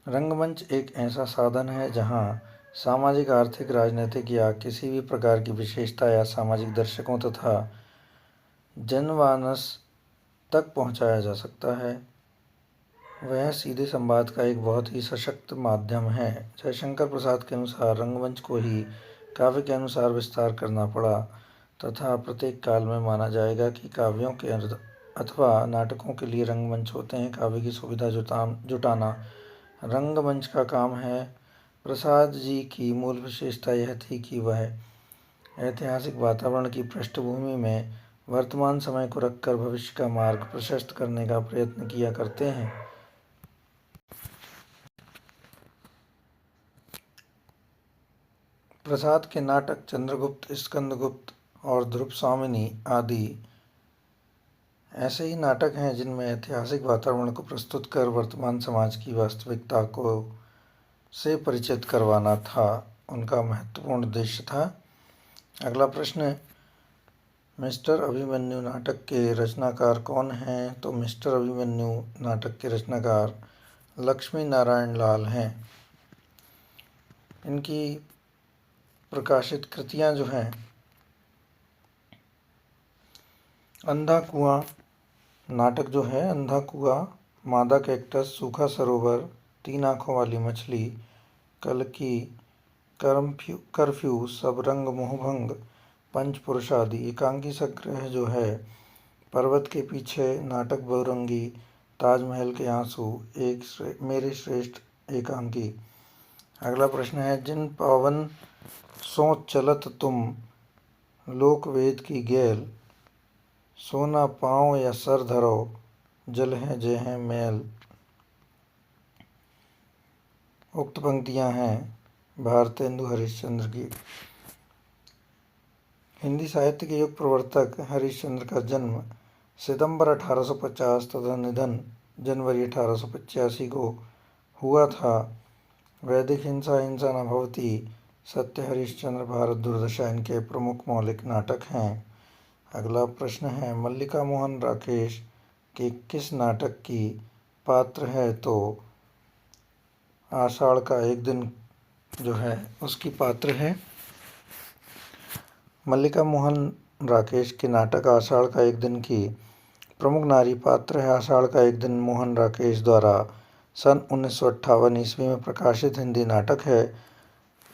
रंगमंच एक ऐसा साधन है जहाँ सामाजिक, आर्थिक, राजनीतिक या किसी भी प्रकार की विशेषता या सामाजिक दर्शकों तथा जनमानस तक पहुँचाया जा सकता है। वह सीधे संवाद का एक बहुत ही सशक्त माध्यम है। जयशंकर प्रसाद के अनुसार रंगमंच को ही काव्य के अनुसार विस्तार करना पड़ा तथा प्रत्येक काल में माना जाएगा कि काव्यों के अथवा नाटकों के लिए रंगमंच होते हैं। काव्य की सुविधा जुटाना रंगमंच का काम है। प्रसाद जी की मूल विशेषता यह थी कि वह ऐतिहासिक वातावरण की पृष्ठभूमि में वर्तमान समय को रखकर भविष्य का मार्ग प्रशस्त करने का प्रयत्न किया करते हैं। प्रसाद के नाटक चंद्रगुप्त, स्कंदगुप्त और ध्रुव स्वामिनी आदि ऐसे ही नाटक हैं जिनमें ऐतिहासिक वातावरण को प्रस्तुत कर वर्तमान समाज की वास्तविकता को से परिचित करवाना था उनका महत्वपूर्ण उद्देश्य था। अगला प्रश्न, मिस्टर अभिमन्यु नाटक के रचनाकार कौन हैं? तो मिस्टर अभिमन्यु नाटक के रचनाकार लक्ष्मी नारायण लाल हैं। इनकी प्रकाशित कृतियां जो हैं, अंधा कुआं नाटक जो है, अंधा कुआं, मादा कैक्टस, सूखा सरोवर, 3 आँखों वाली मछली, कल्कि, कर्फ्यू, सब रंग मोहभंग, पंचपुरुष आदि। एकांकी संग्रह जो है, पर्वत के पीछे, नाटक बहुरंगी, ताजमहल के आंसू, मेरे श्रेष्ठ एकांकी। अगला प्रश्न है, जिन पावन सो चलत तुम लोक वेद की गैल, सोना पाँव या सर धरो, जल है जय है मैल। उक्त पंक्तियां हैं भारतेंदु हरिश्चंद्र की। हिंदी साहित्य के युग प्रवर्तक हरिश्चंद्र का जन्म सितंबर 1850 तथा निधन जनवरी 1885 को हुआ था। वैदिक हिंसा हिंसा न भवति, सत्य हरिश्चंद्र, भारत दुर्दशा इनके प्रमुख मौलिक नाटक हैं। अगला प्रश्न है मल्लिका मोहन राकेश के किस नाटक की पात्र है? तो आषाढ़ का एक दिन जो है उसकी पात्र है। मल्लिका मोहन राकेश के नाटक आषाढ़ का एक दिन की प्रमुख नारी पात्र है। आषाढ़ का एक दिन मोहन राकेश द्वारा सन 1958 ईस्वी में प्रकाशित हिंदी नाटक है।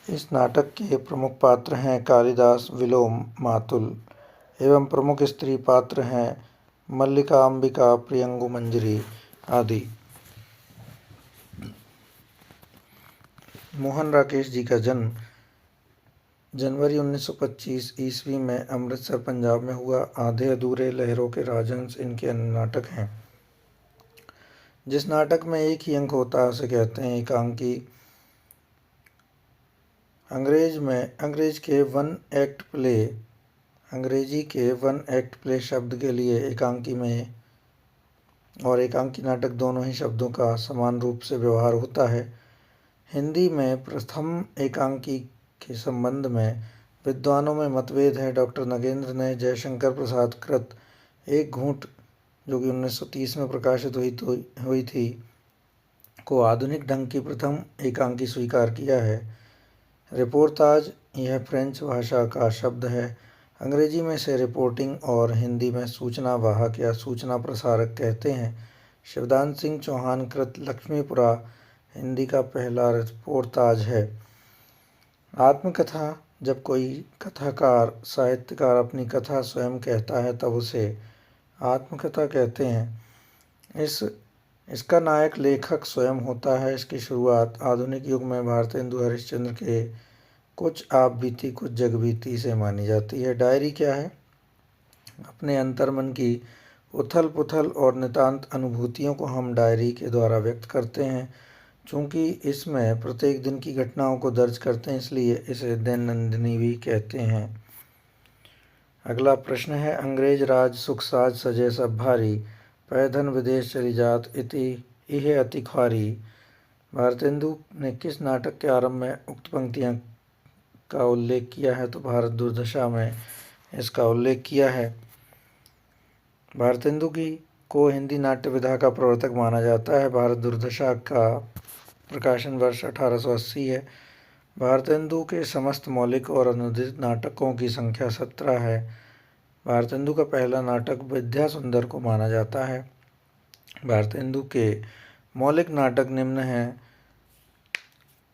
इस नाटक के प्रमुख पात्र हैं कालिदास, विलोम, मातुल एवं प्रमुख स्त्री पात्र हैं मल्लिका, अंबिका, प्रियंगु, मंजरी आदि। मोहन राकेश जी का जन्म जनवरी 1925 ईस्वी में अमृतसर पंजाब में हुआ। आधे अधूरे, लहरों के राजहंस इनके अन्य नाटक हैं। जिस नाटक में एक ही अंक होता है उसे कहते हैं एकांकी। अंग्रेजी के वन एक्ट प्ले शब्द के लिए एकांकी में और एकांकी नाटक दोनों ही शब्दों का समान रूप से व्यवहार होता है। हिंदी में प्रथम एकांकी के संबंध में विद्वानों में मतभेद है। डॉक्टर नगेंद्र ने जयशंकर प्रसाद कृत एक घूंट जो कि 1930 में प्रकाशित हुई थी को आधुनिक ढंग की प्रथम एकांकी स्वीकार किया है। रिपोर्ताज यह फ्रेंच भाषा का शब्द है। अंग्रेजी में इसे रिपोर्टिंग और हिंदी में सूचना वाहक या सूचना प्रसारक कहते हैं। शिवदान सिंह चौहान कृत लक्ष्मीपुरा हिंदी का पहला रिपोर्ताज है। आत्मकथा जब कोई कथाकार साहित्यकार अपनी कथा स्वयं कहता है तब उसे आत्मकथा कहते हैं। इसका नायक लेखक स्वयं होता है। इसकी शुरुआत आधुनिक युग में भारतेंदु हरिश्चंद्र के कुछ आप बीती कुछ जग बीती से मानी जाती है। डायरी क्या है? अपने अंतर्मन की उथल पुथल और नितांत अनुभूतियों को हम डायरी के द्वारा व्यक्त करते हैं। चूँकि इसमें प्रत्येक दिन की घटनाओं को दर्ज करते हैं इसलिए इसे दैनंदिनी भी कहते हैं। अगला प्रश्न है अंग्रेज राज सुख साज सजे सब भारी, पैधन विदेश चली जात इति इह अति ख्वारी। भारतेंदु ने किस नाटक के आरंभ में उक्त पंक्तियां का उल्लेख किया है? तो भारत दुर्दशा में इसका उल्लेख किया है। भारतेंदु को हिंदी नाट्य विधा का प्रवर्तक माना जाता है। भारत दुर्दशा का प्रकाशन वर्ष 1880 है। भारतेंदु के समस्त मौलिक और अनुदित नाटकों की संख्या 17 है। भारतेंदु का पहला नाटक विद्या सुंदर को माना जाता है। भारतेंदु के मौलिक नाटक निम्न हैं।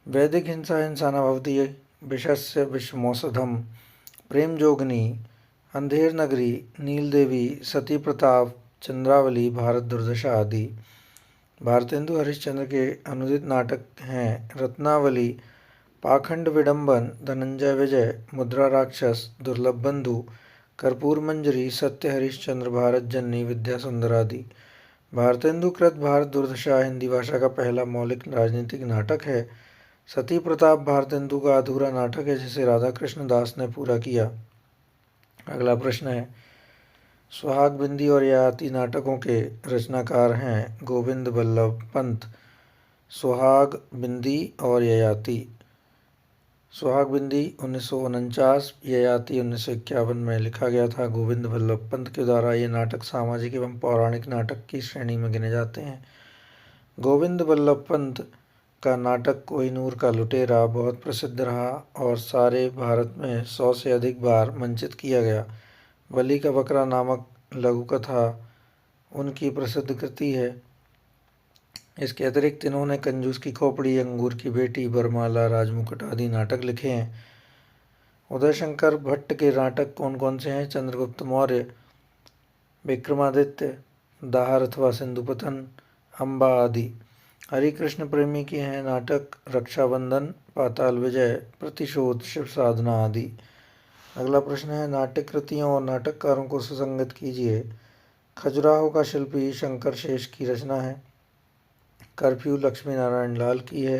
वैदिक हिंसा हिंसा न भवति, विषस्य विषमोषधम, प्रेम जोगनी, अंधेर नगरी, नील देवी, सती प्रताप, चंद्रावली, भारत दुर्दशा आदि। भारतेंदु हरिश्चंद्र के अनुदित नाटक हैं रत्नावली, पाखंड विडंबन, धनंजय विजय, मुद्रा राक्षस, दुर्लभ बंधु, कर्पूर मंजरी, सत्य हरिश्चंद्र, भारत जननी, विद्या सुंदर आदि। भारतेंदु कृत भारत दुर्दशा हिंदी भाषा का पहला मौलिक राजनीतिक नाटक है। सती प्रताप भारतेंदु का अधूरा नाटक है जिसे राधा कृष्ण दास ने पूरा किया। अगला प्रश्न है सुहाग बिंदी और ययाति नाटकों के रचनाकार हैं गोविंद बल्लभ पंत। सुहाग बिंदी और ययाति। सुहाग बिंदी 1949, ययाति 1951 में लिखा गया था। गोविंद बल्लभ पंत के द्वारा ये नाटक सामाजिक एवं पौराणिक नाटक की श्रेणी में गिने जाते हैं। गोविंद बल्लभ पंत का नाटक कोहिनूर का लुटेरा बहुत प्रसिद्ध रहा और सारे भारत में 100 से अधिक बार मंचित किया गया। बलि का बकरा नामक लघु कथा उनकी प्रसिद्ध कृति है। इसके अतिरिक्त इन्होंने कंजूस की खोपड़ी, अंगूर की बेटी, बरमाला, राजमुकुट आदि नाटक लिखे हैं। उदय शंकर भट्ट के नाटक कौन कौन से हैं? चंद्रगुप्त मौर्य, विक्रमादित्य, दाहर अथवा सिंधुपतन, अम्बा आदि। हरिकृष्ण प्रेमी के हैं नाटक रक्षाबंधन, पाताल विजय, प्रतिशोध, शिव साधना आदि। अगला प्रश्न है नाट्य कृतियों और नाटककारों को सुसंगत कीजिए। खजुराहो का शिल्पी शंकर शेष की रचना है। कर्फ्यू लक्ष्मी नारायण लाल की है।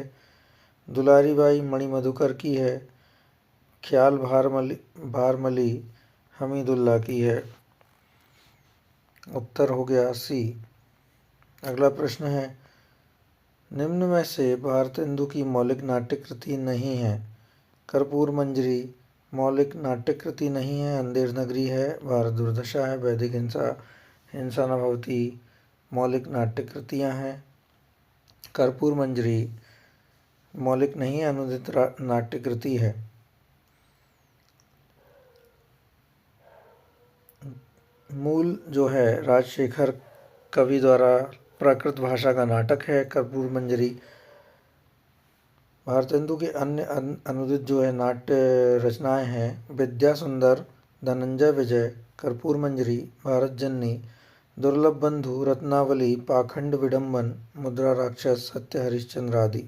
दुलारी बाई मणि मधुकर की है। ख्याल भारमली हमीदुल्ला की है। उत्तर हो गया सी। अगला प्रश्न है, निम्न में से भारतेंदु की मौलिक नाट्य कृति नहीं है। कर्पूर मंजरी मौलिक नाट्य कृति नहीं है। अंधेर नगरी है। भारत दुर्दशा है। वैदिक हिंसा न भवती मौलिक नाट्य कृतियाँ हैं। कर्पूर मंजरी मौलिक नहीं है, अनुदित नाट्य कृति है। मूल जो है राजशेखर कवि द्वारा प्राकृत भाषा का नाटक है कर्पूर मंजरी। भारतेंदु के अन्य अनुदित जो है नाट्य रचनाएं हैं विद्या सुंदर, धनंजय विजय, कर्पूर मंजरी, भारत जननी, दुर्लभ बंधु, रत्नावली, पाखंड विडंबन, मुद्रा राक्षस, सत्य हरिश्चंद्र आदि।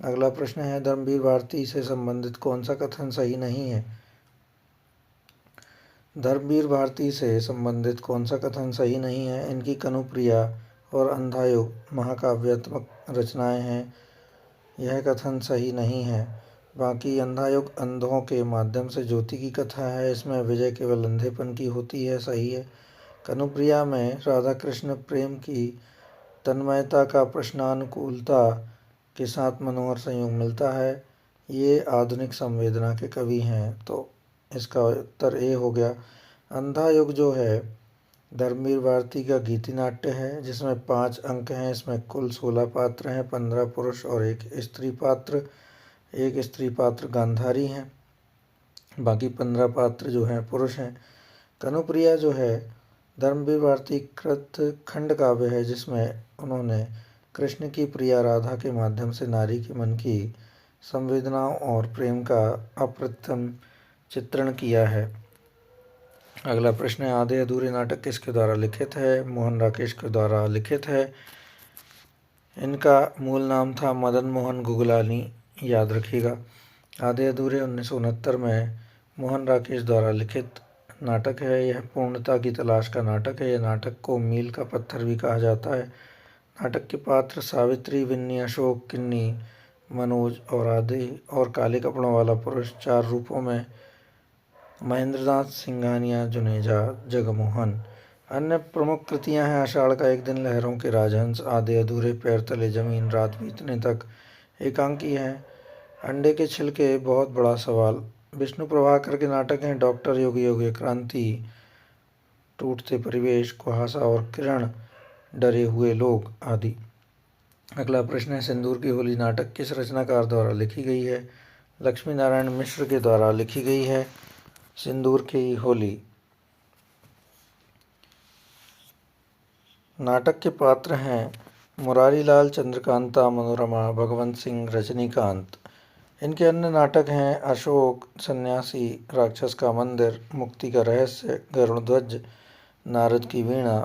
अगला प्रश्न है, धर्मवीर भारती से संबंधित कौन सा कथन सही नहीं है। धर्मवीर भारती से संबंधित कौन सा कथन सही नहीं है। इनकी कनुप्रिया और अंधायुग महाकाव्यात्मक रचनाएं हैं, यह कथन सही नहीं है। बाकी अंधायुग अंधों के माध्यम से ज्योति की कथा है, इसमें विजय केवल अंधेपन की होती है, सही है। कनुप्रिया में राधा कृष्ण प्रेम की तन्मयता का प्रश्नानुकूलता के साथ मनोहर संयोग मिलता है। ये आधुनिक संवेदना के कवि हैं, तो इसका उत्तर ए हो गया। अंधायुग जो है धर्मवीर भारती का गीति नाट्य है, जिसमें 5 अंक हैं। इसमें कुल 16 पात्र हैं, 15 पुरुष और 1 स्त्री पात्र। एक स्त्री पात्र गांधारी हैं, बाकी 15 पात्र जो हैं पुरुष हैं। कनुप्रिया जो है धर्मवीर भारती कृत खंड काव्य है, जिसमें उन्होंने कृष्ण की प्रिया राधा के माध्यम से नारी के मन की संवेदनाओं और प्रेम का अप्रतिम चित्रण किया है। अगला प्रश्न है, आधे अधूरे नाटक किसके द्वारा लिखित है। मोहन राकेश के द्वारा लिखित है। इनका मूल नाम था मदन मोहन गुगलानी, याद रखिएगा। आधे अधूरे 1969 में मोहन राकेश द्वारा लिखित नाटक है। यह पूर्णता की तलाश का नाटक है। यह नाटक को मील का पत्थर भी कहा जाता है। नाटक के पात्र सावित्री, विन्नी, अशोक, किन्नी, मनोज और आदि और काले कपड़ों वाला पुरुष 4 रूपों में महेंद्रनाथ सिंघानिया, जुनेजा, जगमोहन। अन्य प्रमुख कृतियां हैं आषाढ़ का एक दिन, लहरों के राजहंस, आधे अधूरे, पैर तले जमीन, रात बीतने तक। एकांकी हैं अंडे के छिलके, बहुत बड़ा सवाल। विष्णु प्रभाकर के नाटक हैं डॉक्टर, योगी योगी क्रांति, टूटते परिवेश, कुहासा और किरण, डरे हुए लोग आदि। अगला प्रश्न है, सिंदूर की होली नाटक किस रचनाकार द्वारा लिखी गई है। लक्ष्मी नारायण मिश्र के द्वारा लिखी गई है सिंदूर की होली। नाटक के पात्र हैं मुरारी लाल, चंद्रकांता, मनोरमा, भगवंत सिंह, रजनीकांत। इनके अन्य नाटक हैं अशोक, सन्यासी, राक्षस का मंदिर, मुक्ति का रहस्य, गरुड़ध्वज, नारद की वीणा,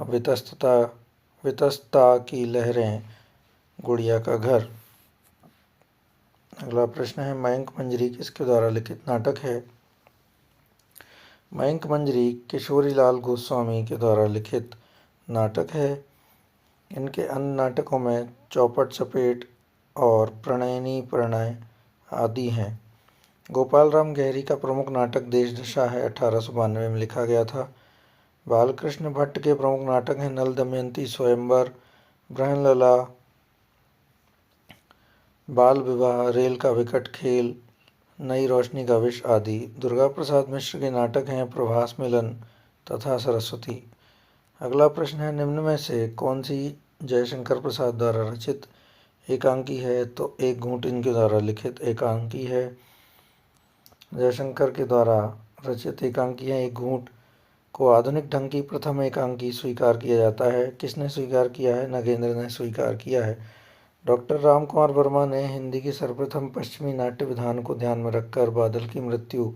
वितस्ता की लहरें, गुड़िया का घर। अगला प्रश्न है, मयंक मंजरी किसके द्वारा लिखित नाटक है। मयंक मंजरी किशोरीलाल गोस्वामी के द्वारा लिखित नाटक है। इनके अन्य नाटकों में चौपट चपेट और प्रणयनी प्रणय आदि हैं। गोपाल राम गहरी का प्रमुख नाटक देश दशा है, 1892 में लिखा गया था। बालकृष्ण भट्ट के प्रमुख नाटक हैं नल दमयंती, स्वयंवर, बृहनलला, बाल विवाह, रेल का विकट खेल, नई रोशनी का विष आदि। दुर्गा प्रसाद मिश्र के नाटक हैं प्रभास मिलन तथा सरस्वती। अगला प्रश्न है, निम्न में से कौन सी जयशंकर प्रसाद द्वारा रचित एकांकी है। तो एक घूंट इनके द्वारा लिखित एकांकी है। जयशंकर के द्वारा रचित एकांकी है एक घूंट को आधुनिक ढंग की प्रथम एकांकी स्वीकार किया जाता है। किसने स्वीकार किया है। नगेंद्र ने स्वीकार किया है। डॉक्टर राम कुमार वर्मा ने हिंदी के सर्वप्रथम पश्चिमी नाट्य विधान को ध्यान में रखकर बादल की मृत्यु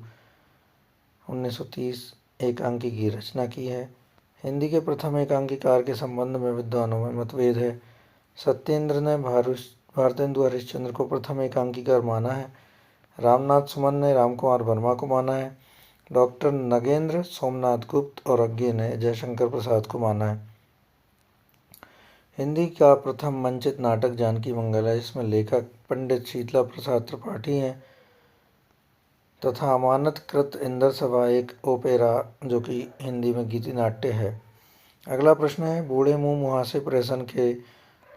1930 एकांकी की रचना की है। हिंदी के प्रथम एकांकीकार के संबंध में विद्वानों में मतभेद है। सत्येंद्र ने भारतेंदु हरिश्चंद्र को प्रथम एकांकीकार माना है। रामनाथ सुमन ने राम कुमार वर्मा को माना है। डॉक्टर नगेंद्र सोमनाथ गुप्त और अज्ञे ने जयशंकर प्रसाद को माना है। हिंदी का प्रथम मंचित नाटक जानकी मंगल है, जिसमें लेखक पंडित शीतला प्रसाद त्रिपाठी हैं तथा अमानतकृत इंदर सभा एक ओपेरा जो कि हिंदी में गीति नाट्य है। अगला प्रश्न है, बूढ़े मुंह मुहासे प्रहसन के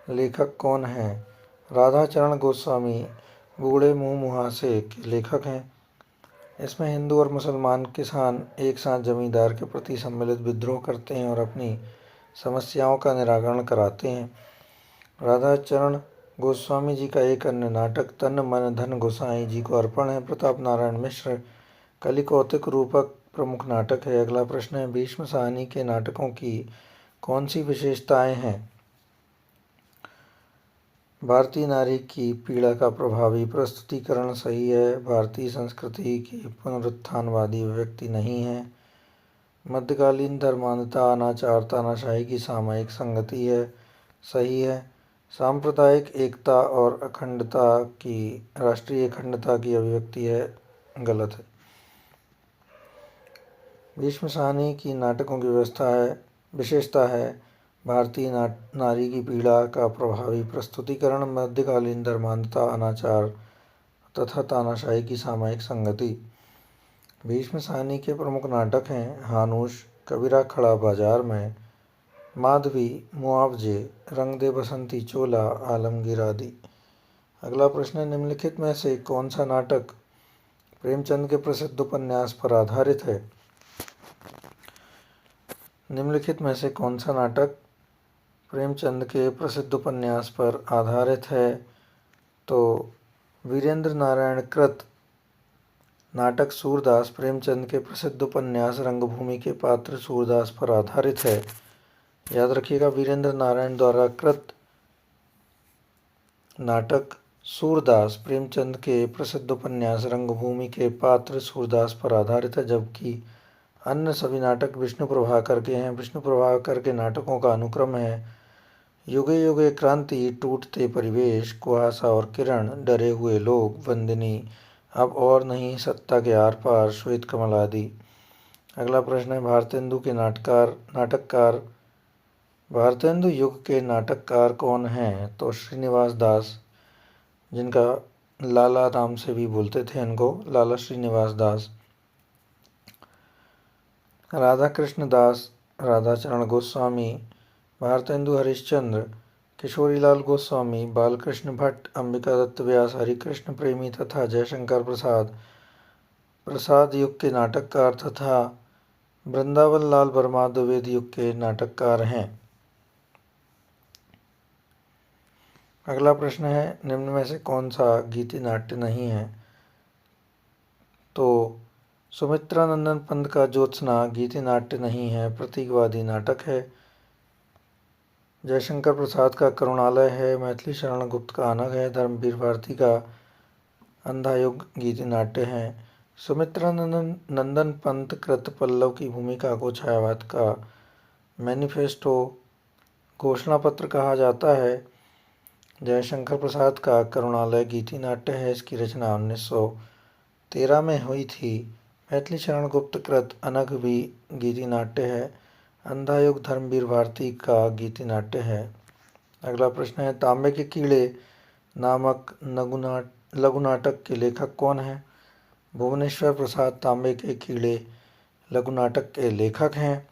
लेखक कौन हैं? राधाचरण गोस्वामी बूढ़े मुंह मुहासे के लेखक हैं। इसमें हिंदू और मुसलमान किसान एक साथ जमींदार के प्रति सम्मिलित विद्रोह करते हैं और अपनी समस्याओं का निराकरण कराते हैं। राधाचरण गोस्वामी जी का एक अन्य नाटक तन मन धन गोसाई जी को अर्पण है। प्रताप नारायण मिश्र कलिकौतिक रूपक प्रमुख नाटक है। अगला प्रश्न है, भीष्म साहनी के नाटकों की कौन सी विशेषताएं हैं? भारतीय नारी की पीड़ा का प्रभावी प्रस्तुतिकरण सही है। भारतीय संस्कृति की पुनरुत्थानवादी व्यक्ति नहीं है। मध्यकालीन धर्मांधता अनाचार तानाशाही की सामयिक संगति है, सही है। सांप्रदायिक एकता और अखंडता की राष्ट्रीय अखंडता की अभिव्यक्ति है, गलत है। भीष्म साहनी की नाटकों की विशेषता है भारतीय नारी की पीड़ा का प्रभावी प्रस्तुतिकरण, मध्यकालीन धर्मांधता अनाचार तथा तानाशाही की सामयिक संगति। भीष्म साहनी के प्रमुख नाटक हैं हानुश, कबीरा खड़ा बाजार में, माधवी, मुआवजे, रंग दे बसंती चोला, आलमगीर आदि। अगला प्रश्न है, निम्नलिखित में से कौन सा नाटक प्रेमचंद के प्रसिद्ध उपन्यास पर आधारित है? निम्नलिखित में से कौन सा नाटक प्रेमचंद के प्रसिद्ध उपन्यास पर आधारित है? तो वीरेंद्र नारायण कृत नाटक सूरदास प्रेमचंद के प्रसिद्ध उपन्यास रंगभूमि के पात्र सूरदास पर आधारित है। याद रखिएगा, वीरेंद्र नारायण द्वारा कृत नाटक सूरदास प्रेमचंद के प्रसिद्ध उपन्यास रंगभूमि के पात्र सूरदास पर आधारित है, जबकि अन्य सभी नाटक विष्णु प्रभाकर के हैं। विष्णु प्रभाकर के नाटकों का अनुक्रम है युगे युगे क्रांति, टूटते परिवेश, कुहासा और किरण, डरे हुए लोग, वंदिनी, अब और नहीं, सत्ता के आर पार, श्वेत कमल आदि। अगला प्रश्न है, भारतेंदु युग के नाटककार कौन हैं? तो श्रीनिवास दास, जिनका लाला नाम से भी बोलते थे इनको, लाला श्रीनिवास दास। राधा कृष्ण दास, राधाचरण गोस्वामी, भारतेंदु हरिश्चंद्र, किशोरीलाल गोस्वामी, बालकृष्ण भट्ट, अंबिका दत्त व्यास, हरिकृष्ण प्रेमी तथा जयशंकर प्रसाद युग के नाटककार तथा वृंदावन लाल वर्मा द्विवेद युग के नाटककार हैं। अगला प्रश्न है, निम्न में से कौन सा गीति नाट्य नहीं है? तो सुमित्रानंदन पंत का ज्योत्सना गीति नाट्य नहीं है, प्रतीकवादी नाटक है। जयशंकर प्रसाद का करुणालय है, मैथिली शरण गुप्त का अनग है, धर्मवीर भारती का अंधा युग गीति नाट्य है। सुमित्रानंदन पंत कृत पल्लव की भूमिका को छायावाद का मैनिफेस्टो घोषणा पत्र कहा जाता है। जयशंकर प्रसाद का करुणालय गीति नाट्य है, इसकी रचना 1913 में हुई थी। मैथिली शरण गुप्त कृत अनग भी गीति नाट्य है। अंधा युग धर्मवीर भारती का गीति नाट्य है। अगला प्रश्न है, तांबे के कीड़े नामक लघु नाटक के लेखक कौन हैं? भुवनेश्वर प्रसाद तांबे के कीड़े लघु नाटक के लेखक हैं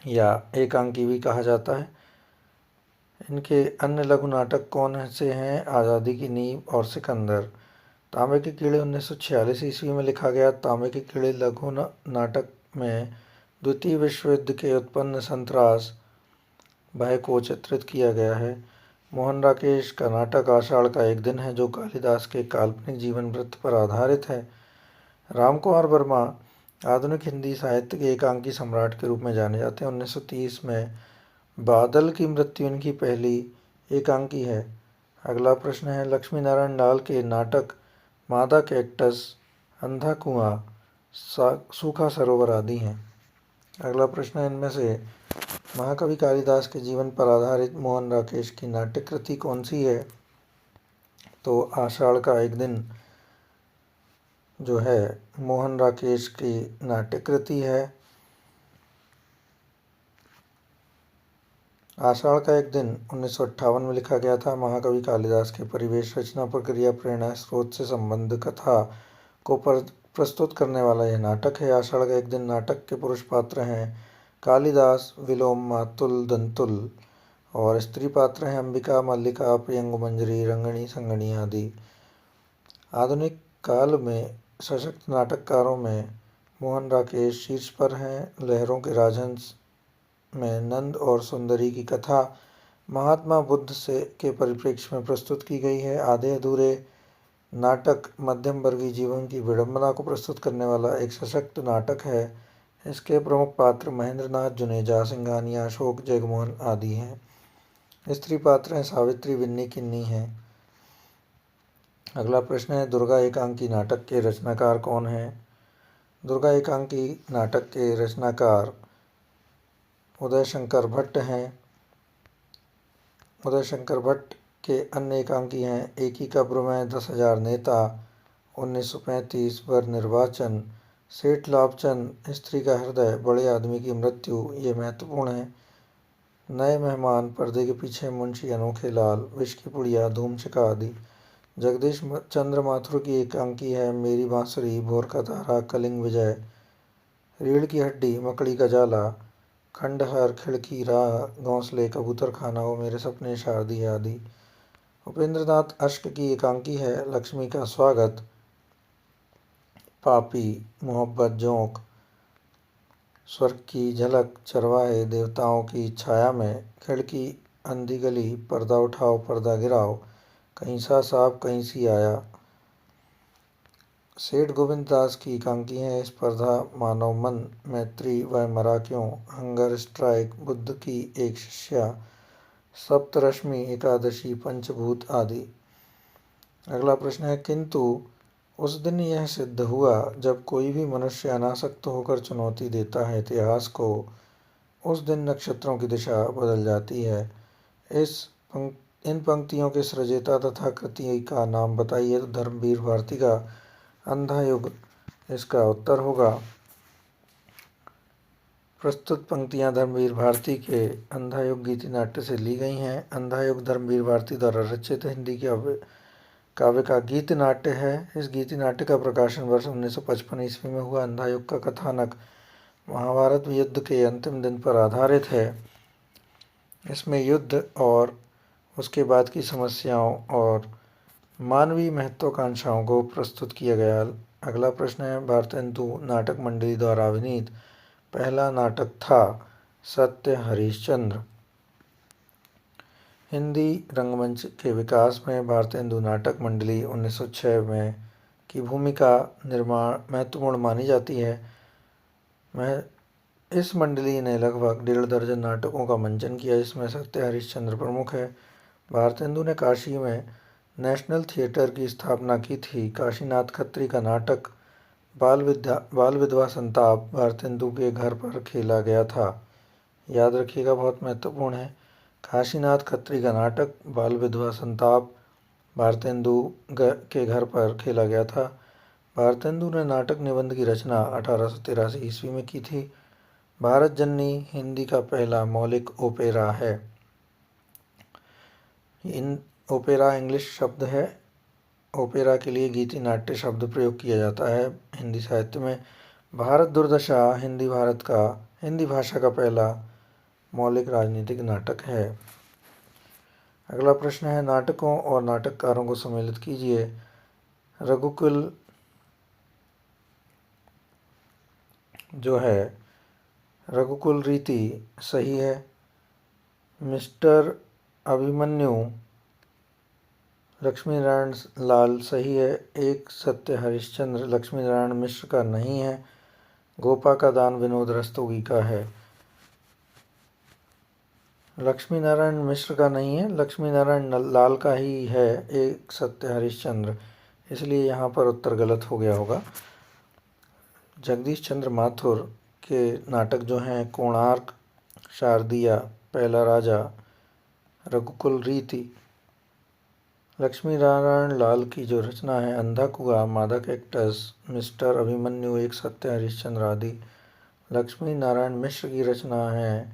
या एकांकी भी कहा जाता है। इनके अन्य लघु नाटक कौन से हैं? आज़ादी की नींव और सिकंदर। तांबे के कीड़े 1946 ईस्वी में लिखा गया। तांबे के कीड़े लघु नाटक में द्वितीय विश्व युद्ध के उत्पन्न संत्रास भय को चित्रित किया गया है। मोहन राकेश का नाटक आषाढ़ का एक दिन है, जो कालिदास के काल्पनिक जीवन वृत्त पर आधारित है। रामकुमार वर्मा आधुनिक हिंदी साहित्य के एकांकी सम्राट के रूप में जाने जाते हैं। 1930 में बादल की मृत्यु इनकी पहली एकांकी है। अगला प्रश्न है, लक्ष्मी नारायण लाल के नाटक मादा कैक्टस, अंधा कुआं, सूखा सरोवर आदि हैं। अगला प्रश्न है, इनमें से महाकवि कालिदास के जीवन पर आधारित मोहन राकेश की नाट्य कृति कौन सी है? तो आषाढ़ का एक दिन। जो है मोहन राकेश की नाट्य कृति है। आषाढ़ का एक दिन 1958 में लिखा गया था। महाकवि कालिदास के परिवेश, रचना प्रक्रिया, प्रेरणा स्रोत से संबंध कथा को प्रस्तुत करने वाला यह नाटक है। आषाढ़ का एक दिन नाटक के पुरुष पात्र हैं कालिदास, विलोम, मातुल, दंतुल, और स्त्री पात्र हैं अंबिका, मल्लिका, प्रियंगु, मंजरी, रंगणी, संगणी आदि। आधुनिक काल में सशक्त नाटककारों में मोहन राकेश शीर्ष पर हैं। लहरों के राजहंस में नंद और सुंदरी की कथा महात्मा बुद्ध से के परिप्रेक्ष्य में प्रस्तुत की गई है। आधे अधूरे नाटक मध्यम वर्गीय जीवन की विडंबना को प्रस्तुत करने वाला एक सशक्त नाटक है। इसके प्रमुख पात्र महेंद्रनाथ जुनेजा, सिंघानिया, अशोक, जगमोहन आदि हैं। स्त्री पात्र हैं सावित्री, विन्नी, किन्नी हैं। अगला प्रश्न है, दुर्गा एकांकी नाटक के रचनाकार कौन हैं? दुर्गा एकांकी नाटक के रचनाकार उदय शंकर भट्ट हैं। उदय शंकर भट्ट के अन्य एकांकी हैं एकी कब्र में, 10,000 नेता, 1935 पर निर्वाचन, सेठ लाभचंद, स्त्री का हृदय, बड़े आदमी की मृत्यु, ये महत्वपूर्ण है। नए मेहमान, पर्दे के पीछे, मुंशी अनोखे लाल, विष की पुड़िया, धूम छिका आदि। जगदीश चंद्र माथुर की एकांकी है मेरी बांसुरी, भोर का तारा, कलिंग विजय, रीढ़ की हड्डी, मकड़ी का जाला, खंडहर, खिड़की, राह, घोंसले, कबूतर खाना, वो मेरे सपने, शारदी आदि। उपेंद्रनाथ अश्क की एकांकी है लक्ष्मी का स्वागत, पापी, मोहब्बत, जोंक, स्वर्ग की झलक, चरवाहे, देवताओं की छाया में, खिड़की, अंधी गली, पर्दा उठाओ, पर्दा गिराओ, कहीं सा साहब, कहीं सी आया। सेठ गोविंद दास की एकांकी है स्पर्धा, मानव मन, मैत्री, वह मरा क्यों, हंगर स्ट्राइक, बुद्ध की एक शिष्या, सप्तरश्मि, एकादशी, पंचभूत आदि। अगला प्रश्न है, किंतु उस दिन यह सिद्ध हुआ जब कोई भी मनुष्य अनासक्त होकर चुनौती देता है इतिहास को, उस दिन नक्षत्रों की दिशा बदल जाती है। इन पंक्तियों के सृजेता तथा कृति का नाम बताइए। तो धर्मवीर भारती का अंधा युग इसका उत्तर होगा। प्रस्तुत पंक्तियां धर्मवीर भारती के अंधा युग गीति नाट्य से ली गई हैं। अंधा युग धर्मवीर भारती द्वारा रचित हिंदी काव्य का गीत नाट्य है। इस गीति नाट्य का प्रकाशन वर्ष 1955 ईस्वी में हुआ। अंधा युग का कथानक महाभारत युद्ध के अंतिम दिन पर आधारित है। इसमें युद्ध और उसके बाद की समस्याओं और मानवीय महत्वाकांक्षाओं को प्रस्तुत किया गया। अगला प्रश्न है, भारतेंदु नाटक मंडली द्वारा अभिनीत पहला नाटक था सत्य हरिश्चंद्र। हिंदी रंगमंच के विकास में भारतेंदु नाटक मंडली 1906 में की भूमिका निर्माण महत्वपूर्ण मानी जाती है। इस मंडली ने लगभग 1.5 दर्जन नाटकों का मंचन किया, जिसमें सत्य हरिश्चंद्र प्रमुख है। भारतेंदु ने काशी में नेशनल थिएटर की स्थापना की थी। काशीनाथ खत्री का नाटक बाल विधवा संताप भारतेंदु के घर पर खेला गया था। याद रखिएगा, बहुत महत्वपूर्ण है। काशीनाथ खत्री का नाटक बाल विधवा संताप भारतेंदु के घर पर खेला गया था। भारतेंदु ने नाटक निबंध की रचना 1883 ईस्वी में की थी। भारत जननी हिंदी का पहला मौलिक ओपेरा है। ओपेरा इंग्लिश शब्द है। ओपेरा के लिए गीति नाट्य शब्द प्रयोग किया जाता है हिंदी साहित्य में। भारत दुर्दशा हिंदी भाषा का पहला मौलिक राजनीतिक नाटक है। अगला प्रश्न है, नाटकों और नाटककारों को सम्मिलित कीजिए। रघुकुल जो है रघुकुल रीति सही है। मिस्टर अभिमन्यु लक्ष्मी नारायण लाल सही है। एक सत्य हरिश्चंद्र लक्ष्मी नारायण मिश्र का नहीं है। गोपा का दान विनोद रस्तोगी का है। लक्ष्मी नारायण मिश्र का नहीं है, लक्ष्मी नारायण लाल का ही है एक सत्य हरिश्चंद्र, इसलिए यहाँ पर उत्तर गलत हो गया होगा। जगदीश चंद्र माथुर के नाटक जो हैं कोणार्क, शारदिया, पहला राजा, रघुकुल रीति, लक्ष्मी नारायण लाल की जो रचना है अंधा कुआं, मादा कैक्टस, मिस्टर अभिमन्यु, एक सत्य, हरिश्चंद्र आदि। लक्ष्मी नारायण मिश्र की रचना है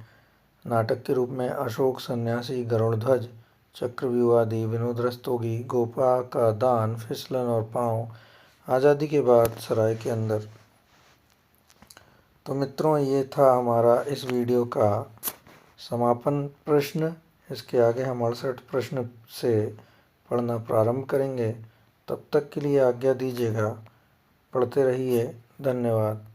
नाटक के रूप में अशोक, सन्यासी, गरुड़ध्वज, चक्रव्यूह आदि। विनोद रस्तोगी, गोपा का दान, फिसलन और पाँव, आज़ादी के बाद, सराय के अंदर। तो मित्रों, ये था हमारा इस वीडियो का समापन प्रश्न। इसके आगे हम 68 प्रश्न से पढ़ना प्रारंभ करेंगे। तब तक के लिए आज्ञा दीजिएगा। पढ़ते रहिए। धन्यवाद।